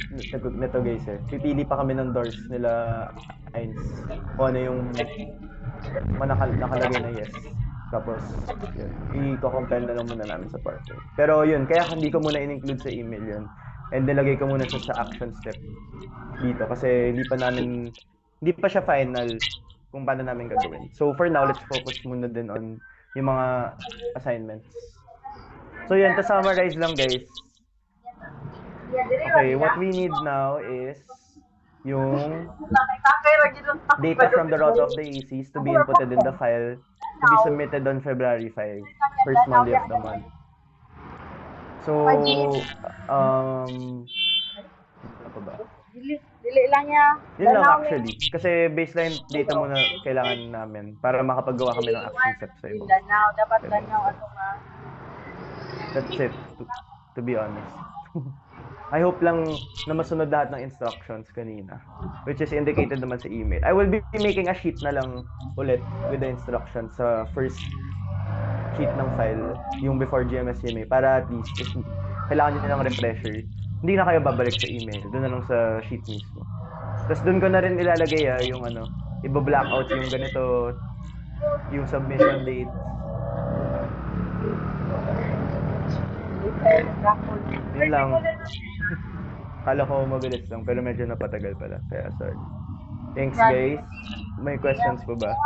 nito guys eh. Pipili pa kami ng doors nila Eins. Kung ano yung nakalagay na yes. Tapos, yun. I-compile na lang muna namin sa PowerPoint. Pero yun, kaya hindi ko muna in-include sa email yun. And nilagay ko muna sa action step dito. Kasi hindi pa siya final kung paano namin gagawin. So for now, let's focus muna din on yung mga assignments. So yan, to summarize lang guys. Okay, what we need now is yung data from the route of the ACs to be inputted in the file to be submitted on February 5, first Monday of the month. So, ano pa ba? Dili lang niya. Yun lang actually. Kasi baseline data muna kailangan namin para makapagawa kami ng action steps sa iba. Dapat ganyaw ato nga. That's it, to be honest. I hope lang na masunod lahat ng instructions kanina, which is indicated naman sa email. I will be making a sheet na lang ulit with the instructions sa first sheet ng file, yung before GMS-CMA, para at least if kailangan nyo ng refresher, hindi na kayo babalik sa email, doon na lang sa sheet mismo. Tapos doon ko na rin ilalagay yung i-blackout yung ganito, yung submission date. Yun lang. Kala ko mabilis lang, pero medyo napatagal pala, kaya sorry. Thanks guys. May questions pa ba?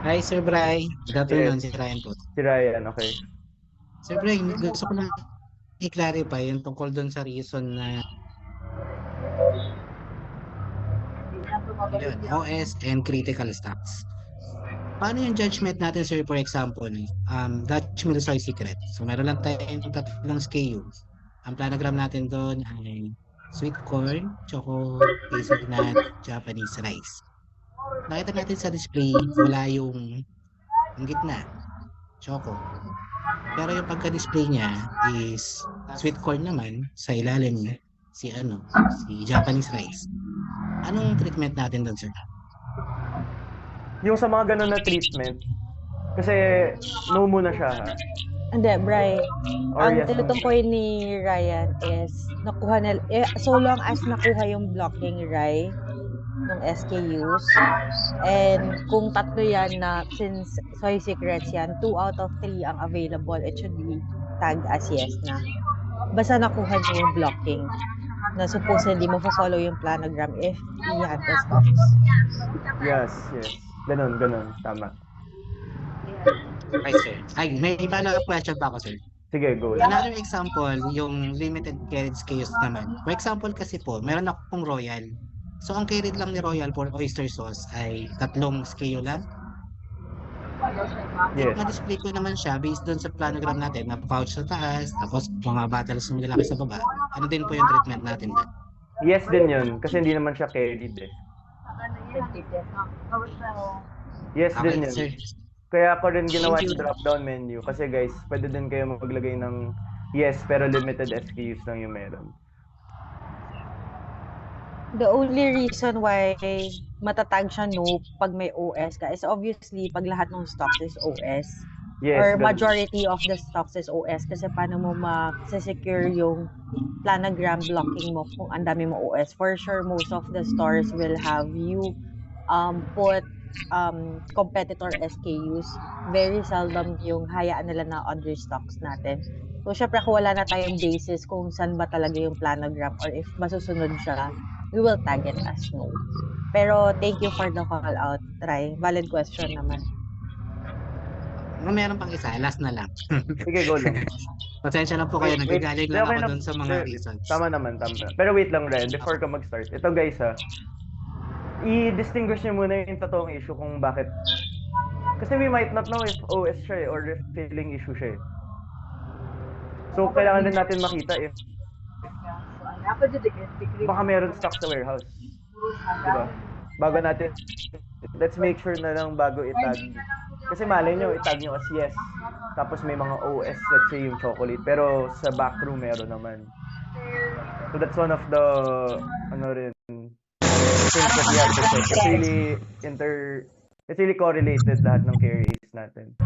Hi, Sir Bri. Good afternoon, si Ryan po. Si Ryan, okay. Sir Bri, gusto ko lang i-clarify yung tungkol doon sa reason na yun, OS and critical stocks. Paano yung judgment natin, sir, for example, Dutch Milsoy Secret? So, meron lang tayong tatlong SKU. Ang planogram natin doon ay sweet corn, choco, hazelnut, Japanese rice. nakita natin sa display, wala yung gitna, choco. Pero yung pagka-display niya is sweet corn naman, sa ilalim si Japanese rice. Anong treatment natin doon, sir? Yung sa mga ganun na treatment, kasi no muna siya, ha? Hindi, Bri. Or Ang yes, no? tinutukoy ni Ryan is nakuha nila, so long as nakuha yung blocking, Rai, ng SKUs. And kung tatlo yan na, since Soy Secrets yan, 2 out of 3 ang available, it should be tagged as yes na. Basta nakuha niyo yung blocking na supposedly mo-follow yung planogram if you had the stocks. Yes. Ganun. Tama. Ay, sir. Ay, may follow-up question pa ako, sir. Sige, go. Another example, yung limited carried SKUs naman. For example kasi po, meron akong Royal. So, ang carried lang ni Royal for oyster sauce ay 3 SKU lang. Yes. Na-display ko naman siya based doon sa planogram natin na pouch sa taas, tapos mga bottles na nilalaki sa baba. Ano din po yung treatment natin doon? Yes din yun, kasi hindi naman siya carried eh. Yes Okay, din yun. sir. Kaya ako rin ginawa Thank you. yung drop-down menu. Kasi guys, pwede din kayo maglagay ng yes, pero limited SKUs lang yung meron. The only reason why matatag siya no pag may OS ka is obviously pag lahat ng stocks is OS. Yes, Or ganun. majority of the stocks is OS kasi paano mo ma-secure yung planogram blocking mo kung ang dami mo OS. For sure, most of the stores will have you put competitor SKUs. Very seldom yung hayaan nila na other stocks natin. So, syempre kung wala na tayong basis kung saan ba talaga yung planogram or if masusunod siya, we will tag it as no. Pero thank you for the call out, Rai. Valid question naman. Meron pang isa, last na lang. Sige, go lang. Pasensya lang po kayo, Wait. nagagaling lang Okay ako na. doon sa mga reasons. Tama naman. Pero wait lang, Ryan, before ka mag-start. Ito guys ha, i-distinguish nyo muna yung totoong issue kung bakit. Kasi we might not know if OS siya or if filling issue siya eh. So, kailangan din natin makita if baka meron stock sa warehouse. Diba? Bago natin, let's make sure na lang bago itag. Kasi malay nyo, itag nyo as yes. Tapos may mga OS, let's say yung chocolate. Pero sa backroom meron naman. So that's one of the, things that we have to check. It's really correlated lahat ng carries natin.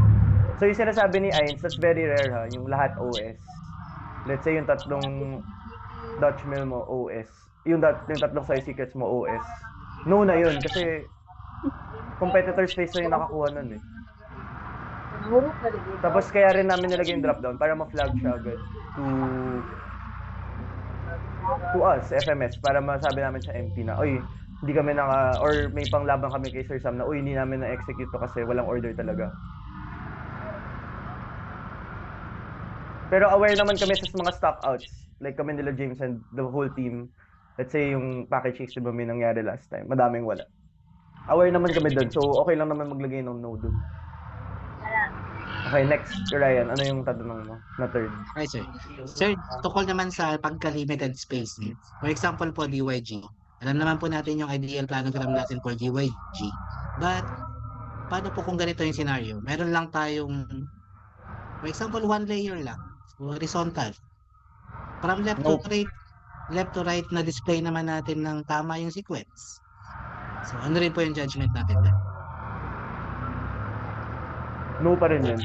So yung sinasabi ni Ains, that's very rare ha, yung lahat OS. Let's say yung tatlong Dutch Mill mo OS. Yung tatlong Soy Secrets mo OS. No na yun kasi competitor space na yung nakakuha nun eh. Tapos kaya rin namin nilagay yung drop down para ma-flag siya agad to us, FMS, para masabi namin sa MP na, oy, hindi kami or may panglaban kami kay Sir Sam na, uy, hindi namin na-execute to kasi walang order talaga. Pero aware naman kami sa mga stock outs. Like kami nila James and the whole team. Let's say yung package chicks, diba may nangyari last time. Madaming wala. Aware naman kami dun. So okay lang naman maglagay ng no dun. Okay, next, Ryan. Ano yung tatanong mo na third? Okay, sir. Sir, tukol naman sa pagka-limited space. For example po, DYG. Alam naman po natin yung ideal planogram natin for DYG. But, paano po kung ganito yung scenario? Meron lang tayong, for example, one layer lang. Horizontal. From left to right na display naman natin ng tama yung sequence. So, ano rin po yung judgment natin dyan? No pa rin yun.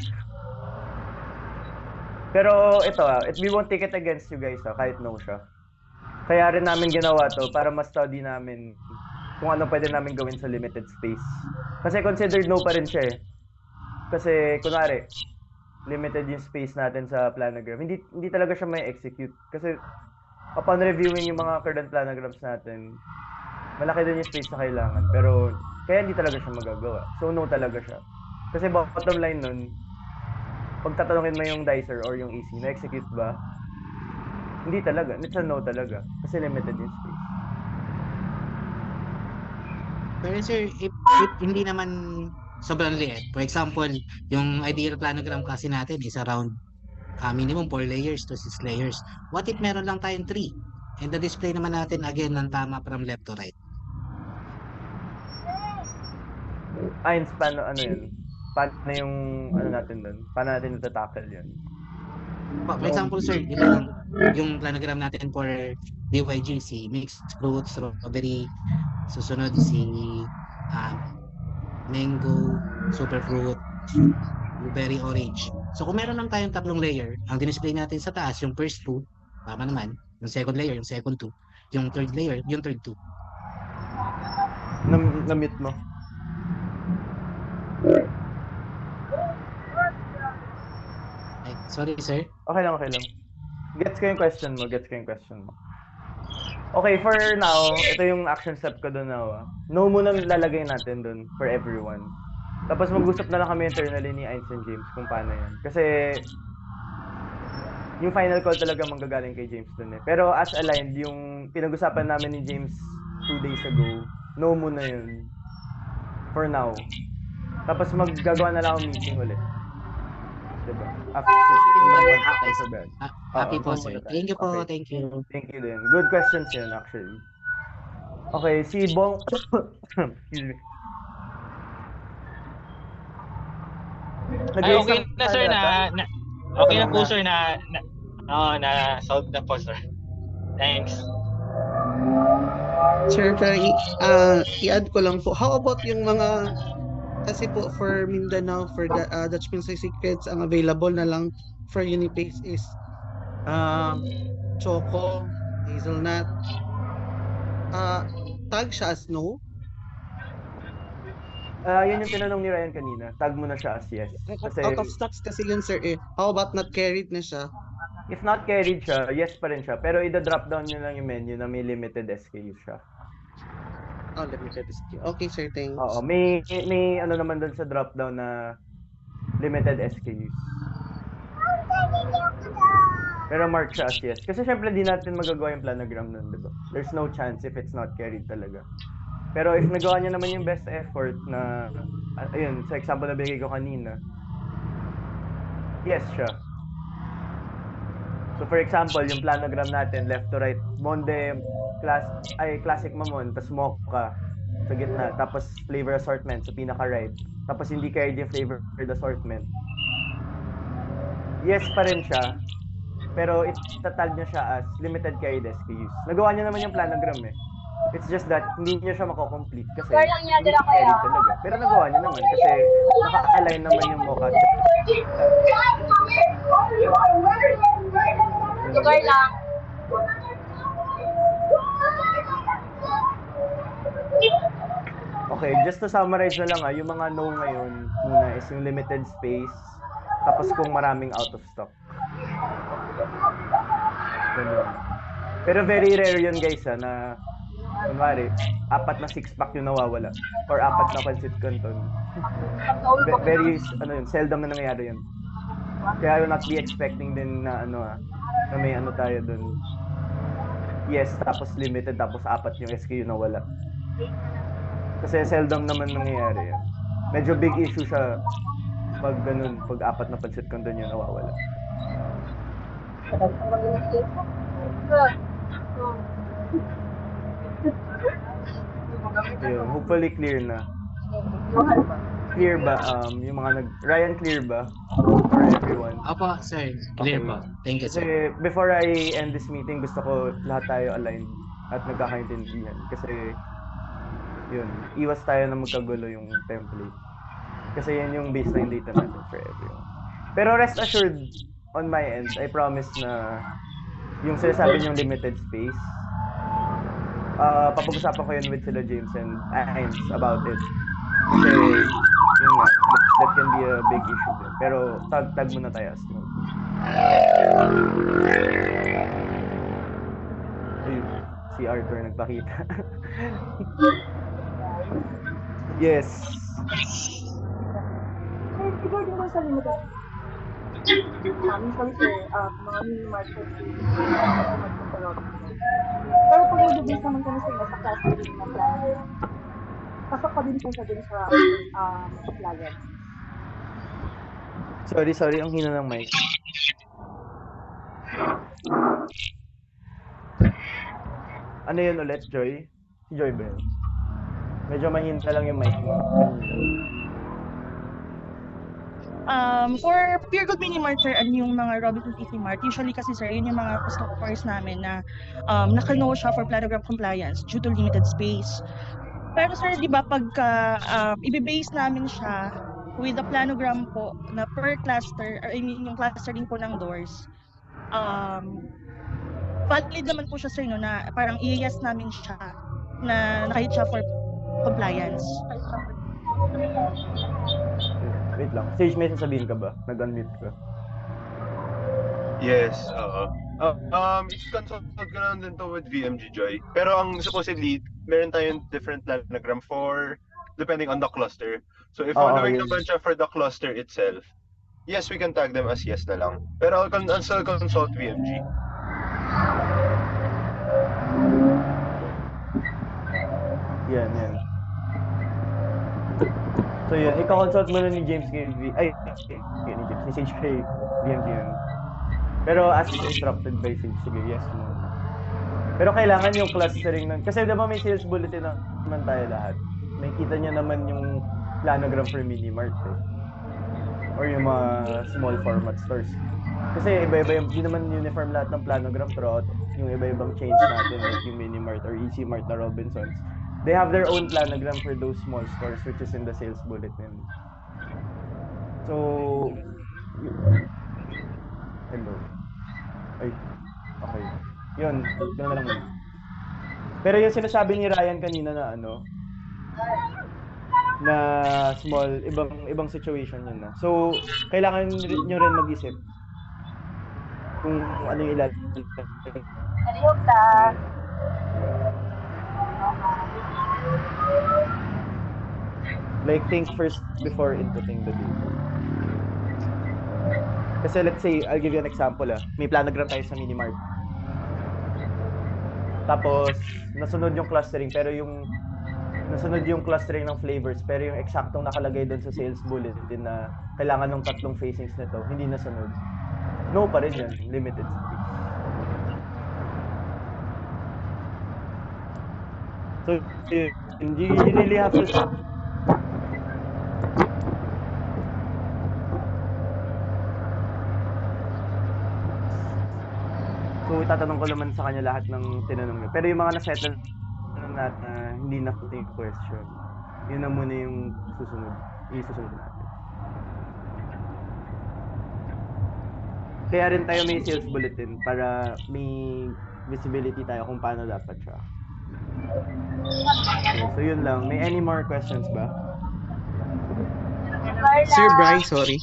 Pero ito we won't take it against you guys kahit no siya. Kaya rin namin ginawa to para ma-study namin kung ano pwede namin gawin sa limited space. Kasi considered no pa rin siya eh. Kasi kunwari, limited yung space natin sa planogram. Hindi talaga siya may execute. Kasi upon reviewing yung mga current planograms natin, malaki din yung space na kailangan. Pero kaya hindi talaga siya magagawa. So no talaga siya. Kasi bottom line nun, pag tatanungin mo yung dicer or yung EC, na-execute ba? Hindi talaga. It's a no talaga. Kasi limited yung space. Pero sir, if hindi naman sobrang liit, for example, yung ideal planogram kasi natin is around minimum 4 layers to 6 layers. What if meron lang tayong 3? And the display naman natin again ng tama from left to right. Ains, paano ano yun? Paano yung ano natin doon? Paano natin ita-tackle yun? For example, sir, di ba, yung planogram natin for DYG, si mixed fruit, strawberry, susunod si mango, superfruit, blueberry, orange. So kung meron lang tayong tatlong layer, ang dinisplay natin sa taas, yung first two, tama naman. Yung second layer, yung second two. Yung third layer, yung third two. Na-mute mo. Ay, sorry, sir. Okay lang. Gets ko yung question mo. Okay, for now, ito yung action step ko doon now. No muna lalagay natin doon for everyone. Tapos mag-usap na lang kami internally ni Ains and James kung paano yan. Kasi yung final call talaga manggagaling kay James doon eh. Pero as aligned, yung pinag-usapan namin ni James 2 days ago, no muna yun. For now. Tapos maggagawa na lang ako meeting ulit. Diba? Happy po, sir. Thank you po, okay. Thank you. Thank you din. Good questions yun, actually. Okay, si Bong... Excuse me. Ay, okay na, sir, okay na po, sir, na solve na po, sir. Thanks. Sir, i-add ko lang po. How about yung mga, kasi po for Mindanao, for the Dutch Princess Secrets, ang available na lang for Unipace is choco, hazelnut. Tag siya as no? Yun yung tinanong ni Ryan kanina. Tag mo na siya as yes. Kasi, out of stocks kasi yun, sir eh. How about not carried na siya? If not carried siya, yes pa rin siya. Pero i-drop down nyo lang yung menu na may limited SKU siya. Oh, limited SKU. Okay, sir, thanks. Oo, may ano naman doon sa drop down na limited SKUs. Pero mark siya as yes. Kasi syempre di natin magagawa yung planogram nun, diba? There's no chance if it's not carried talaga. Pero if nagawa niya naman yung best effort na, ayun, sa example na binigay ko kanina, yes siya. So for example, yung planogram natin, left to right, Monde, classic mamon, tapos mocha sa gitna, tapos flavor assortment sa pinaka-right, tapos hindi carried yung flavor assortment. Yes pa rin siya, pero itatag niya siya as limited carried SKUs. Nagawa niya naman yung planogram eh. It's just that hindi niya siya mako-complete kasi hindi carried talaga. Pero nagawa niya naman kasi naka-align naman yung mocha. Sugar lang. Okay, just to summarize na lang yung mga no ngayon muna is yung limited space, tapos kung maraming out of stock. Ganun. Pero very rare yun guys na kunwari, 4 na 6-pack yung nawawala or 4 na pancit canton. Very, seldom na nangyayari yun. Kaya not be expecting din na na may tayo dun. Yes, tapos limited, tapos 4 yung SKU na wala. Kasi seldom naman nangyayari yan. Medyo big issue siya pag ganun, pag 4 na pancit canton yung nawawala. Ayun, hopefully clear na. Clear ba? Yung mga Ryan, clear ba? For everyone? Opo, sir. Clear po. Thank you, sir. Kasi before I end this meeting, gusto ko lahat tayo aligned at nagkakaintindihan. Kasi, yun, iwas tayo na magkagulo yung template. Kasi yan yung baseline data natin for everyone. Pero rest assured, on my end, I promise na yung sinasabi niyong limited space, papag-usapan ko yun with sila James and Ains about it. Kasi, yun nga, that can be a big issue din. Pero, tag muna tayo as no. Ayun, si Arthur nagpakita. Yes. Siguro din daw sa limited. Minsan sir, mga mini-market pero pag mag-base naman kami sa sa class din na plan, pasok pa din po siya dun sa supplier. Sorry, ang hina ng mic. Ano yun ulit, Joy? Si Joy ba yun? Medyo mahina lang yung mic mo. For Pure Gold Mini Mart, sir, and yung mga Robinsons Easy Mart, usually kasi, sir, yun yung mga customers namin na naka-no siya for planogram compliance due to limited space. Pero, sir, di ba, pagka i-base namin siya with the planogram po na per cluster, or I mean, yung clustering po ng doors, valid naman po siya, sir, no, na parang i-yes namin siya na nakahit siya for compliance. Wait lang. Sage, may sasabihin ka ba? Nag-unmute ka. Yes, i-consult ko lang din to with VMG Joy. Pero ang supposedly, meron tayong different planogram for depending on the cluster. So if following naman siya for the cluster itself, yes, we can tag them as yes na lang. Pero I'll still consult VMG. Yan. So yun, ika-consult mo na ni James kay ni Sage kay VMG yun. Pero as instructed by Sage, sige, yes mo. Pero kailangan yung clustering nun. Kasi diba may sales bulletin naman tayo lahat. May kita niya naman yung planogram for Minimart or yung mga small format stores. Kasi iba-iba yung, di naman uniform lahat ng planogram throughout yung iba-ibang chains natin like yung Minimart or Easy Mart na Robinsons. They have their own planogram for those small stores which is in the sales bulletin. So, hello. Ay, okay. Yun, gano'n na lang muna. Pero yung sinasabi ni Ryan kanina na na small, ibang situation yun na. So, kailangan nyo rin mag-isip kung ano yung ilan. Like, think first before inputting the data. Kasi let's say, I'll give you an example. May planogram tayo sa Minimart. Tapos, nasunod yung clustering, pero nasunod yung clustering ng flavors, pero yung eksaktong nakalagay doon sa sales bulletin na kailangan ng 3 facings nito, hindi nasunod. No pa rin yan. Limited space. So, you really have to... So, itatanong ko naman sa kanya lahat ng tinanong niyo. Pero yung mga nasettle na hindi na yung question, yun na muna yung isusunod natin. Kaya rin tayo may sales bulletin para may visibility tayo kung paano dapat siya. Okay, so yun lang. May any more questions ba? Sir Bry, sorry.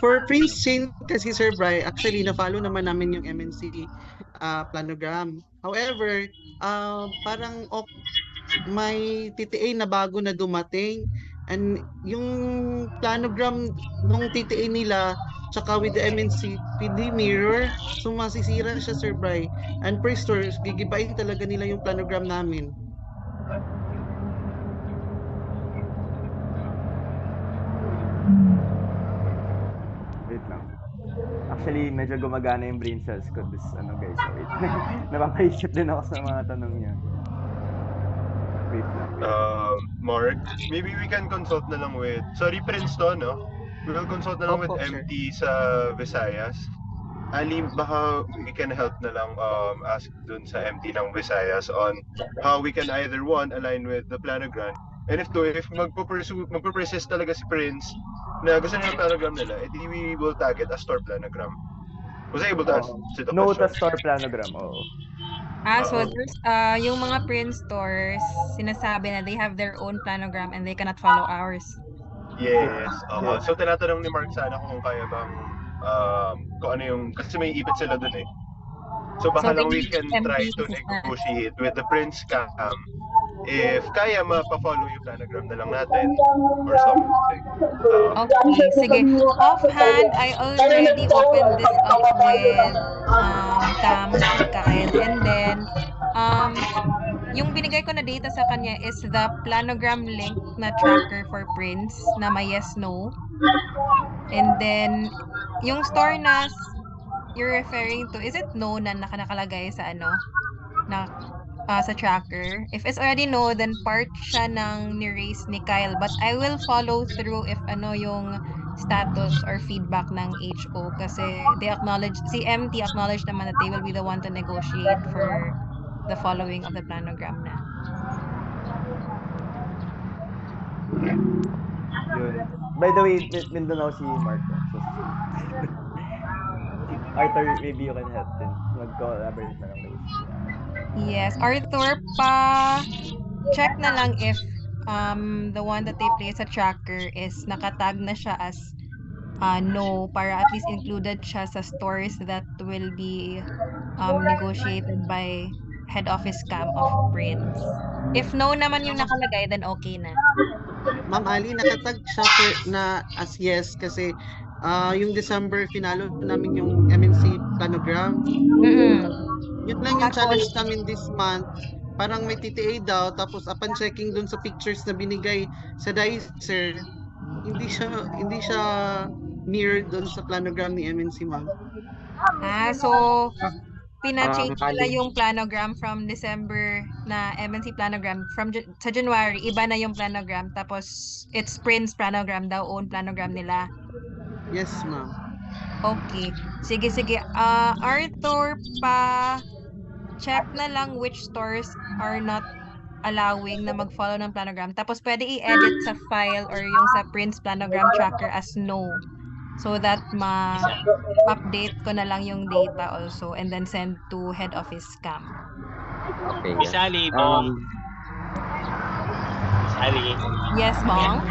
For Prince Chain kasi Sir Bry, actually na-follow naman namin yung MNC planogram. However, parang may TTA na bago na dumating and yung planogram ng TTA nila tsaka with the MNC PD mirror, so masisira siya Sir Bry. And per stores, gigibain talaga nila yung planogram namin. Actually, medyo gumagana yung brain cells ko this guys. Wait. Napapaisip din ako sa mga tanong niya. Wait lang. Mark, maybe we can consult na lang with, sorry Prince to, no? We will consult na lang with MT sa Visayas. Ali, baka we can help na lang ask dun sa MT ng Visayas on how we can either one, align with the planogram. And if magpo-persist talaga si Prince na gusto nila planogram nila, edi we will tag it as store planogram. Was I able to answer the question? Note as store planogram, oo. So there's, yung mga print stores, sinasabi na they have their own planogram and they cannot follow ours. Yes. So tinatanong ni Mark sana kung kaya bang, kung ano yung, kasi may ipit sila dun eh. So baka lang we can try to negotiate with the Prince Cam if kaya mapa-follow yung planogram na lang natin or something. Okay, sige. Offhand, I already opened this up with Cam, Kyle, and then yung binigay ko na data sa kanya is the planogram link na tracker for prints na may yes, no. And then, yung store na you're referring to, is it no na nakalagay sa na sa tracker. If it's already no, then part siya ng ni-raise ni Kyle. But I will follow through if ano yung status or feedback ng HO kasi they acknowledge, si MT acknowledge naman that they will be the one to negotiate for the following of the planogram na. Yun. By the way, Mindanao si Mark. So, Arthur, maybe you can help din. Mag-collaborate na lang kayo. Yes, Arthur, check na lang if the one that they place sa tracker is nakatag na siya as no, para at least included siya sa stores that will be negotiated by head office cam of Prince. If no naman yung nakalagay, then okay na. Ma'am Ali, nakatag siya na as yes kasi yung December finalo namin yung MNC planogram. Yun lang yung challenge namin this month. Parang may TTA daw, tapos upon checking dun sa pictures na binigay sa Dicer, hindi siya near dun sa planogram ni MNC, ma'am. So pina-change nila yung planogram from December na MNC planogram sa January, iba na yung planogram, tapos it's Prince planogram daw, own planogram nila. Yes, ma'am. Okay. Sige. Arthur, check na lang which stores are not allowing na mag-follow ng planogram. Tapos pwede i-edit sa file or yung sa Prince planogram tracker as no. So that ma-update ko na lang yung data also and then send to head office cam. Okay. Miss Ali, Bong. Miss Ali. Yes, Bong?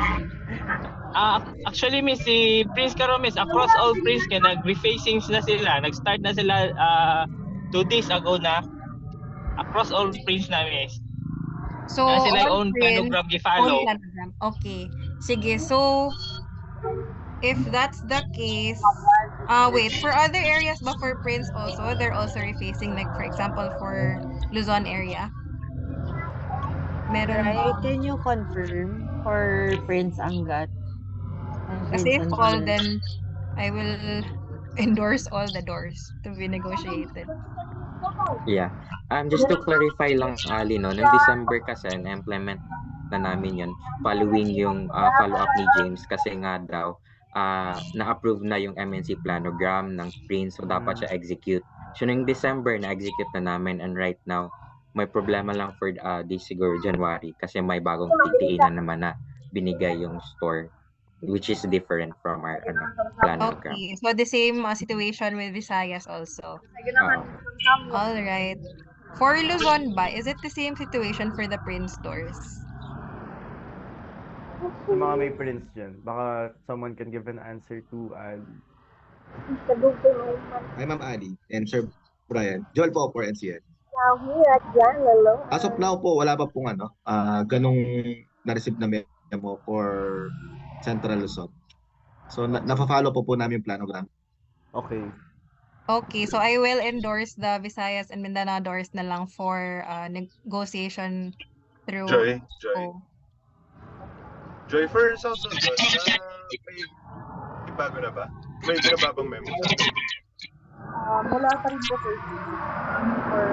Actually, Miss, si Prince Karomis, across all Prince, nag-refacings na sila. Nag-start na sila 2 days ago na. Across all Prince na, Miss. So, sila own planogram i-follow. Okay. Sige, so if that's the case, wait, for other areas ba for Prince also, they're also refacing, like for example, for Luzon area? Meron Right? Can you confirm for Prince Angat? Kasi if all, then I will endorse all the doors to be negotiated. Yeah. Just to clarify lang, Ali, no, noong December kasi, na-implement na namin yun, following yung follow-up ni James kasi nga daw, na-approve na yung MNC planogram ng Prince, so dapat siya execute. So, noong December, na-execute na namin, and right now, may problema lang for this siguro January kasi may bagong TTA na naman na binigay yung store, which is different from our planogram. Okay, so the same situation with Visayas also. All right. For Luzon ba, is it the same situation for the Prince stores? Yung mga may Prince dyan, baka someone can give an answer to Ali. Hi, Ma'am Ali and Sir Brian. Joel po for NCN. As of now po, wala pa pong ganong na-receive na memo for Central Luzon. So, nafa-follow po namin yung planogram. Okay. Okay, so I will endorse the Visayas and Mindanao doors na lang for negotiation through... Joy, for South Luzon, may bago na ba? May binababang memo sa atin? Wala pa rin po, sir.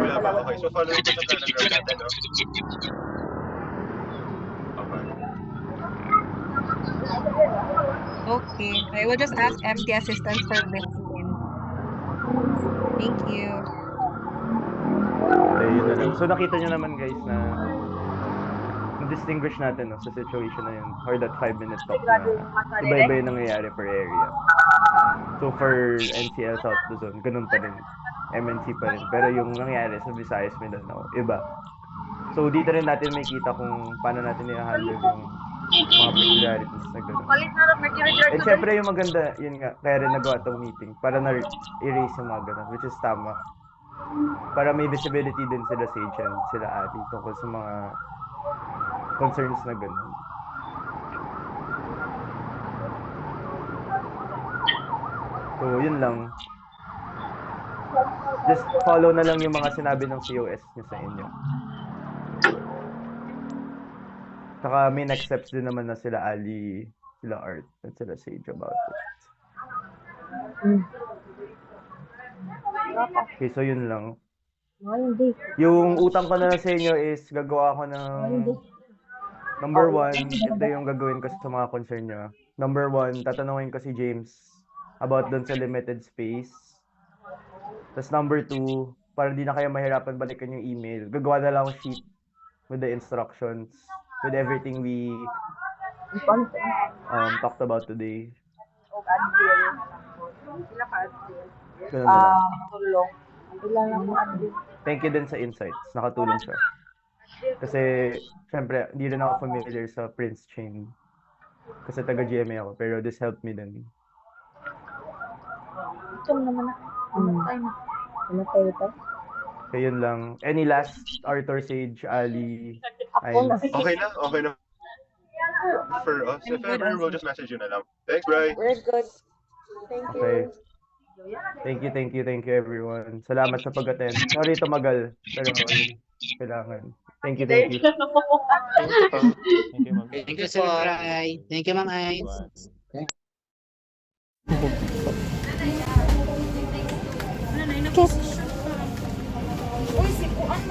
Wala ba? Okay, so following ko sa planogram natin, no? Okay, I will just ask MT assistance for listening. Thank you. Okay, yun na lang. So nakita nyo naman guys na distinguish natin sa situation na yun or that 5-minute talk na iba-iba yung nangyayari per area. So for NCL South Luzon, ganun pa rin. MNC pa rin. Pero yung nangyayari sa Visayas, Mindanao, iba. So dito rin natin may kita kung paano natin i-handle yung mga peculiarities na gano'n. And syempre yung maganda, yun nga, kaya rin nagawa itong meeting para na-erase yung mga gano'n, which is tama. Para may visibility din sila Sage and sila Ati tungkol sa mga concerns na gano'n. So, yun lang. Just follow na lang yung mga sinabi ng COS niya sa inyo. Saka may next steps din naman na sila Ali, sila Art, at sila Sage about it. Okay, so yun lang. Yung utang ko na lang sa inyo is gagawa ako ng number 1, ito yung gagawin ko sa mga concern nyo. Number 1, tatanungin ko si James about dun sa limited space. Tapos number 2, para di na kayo mahirapan balikan yung email, gagawa na lang ako sheet with the instructions, with everything we talked about today. Ganun na lang. Thank you din sa insights. Nakatulong siya. Kasi, syempre, hindi rin ako familiar sa Prince Chain. Kasi taga-GMA ako. Pero this helped me din. So, yun lang. Any last, Arthur, Sage, Ali, Ines? Okay na. For us, if ever, we'll just message you na lang. Thanks, Bri. We're good. Thank you. Okay. Thank you, everyone. Salamat sa pag-attend. Sorry, tumagal. Pero, kailangan. Thank you. Thank you, ma'am. Thank you, Sir Bri. Thank you, Ma'am Ines. Uy, si Kuan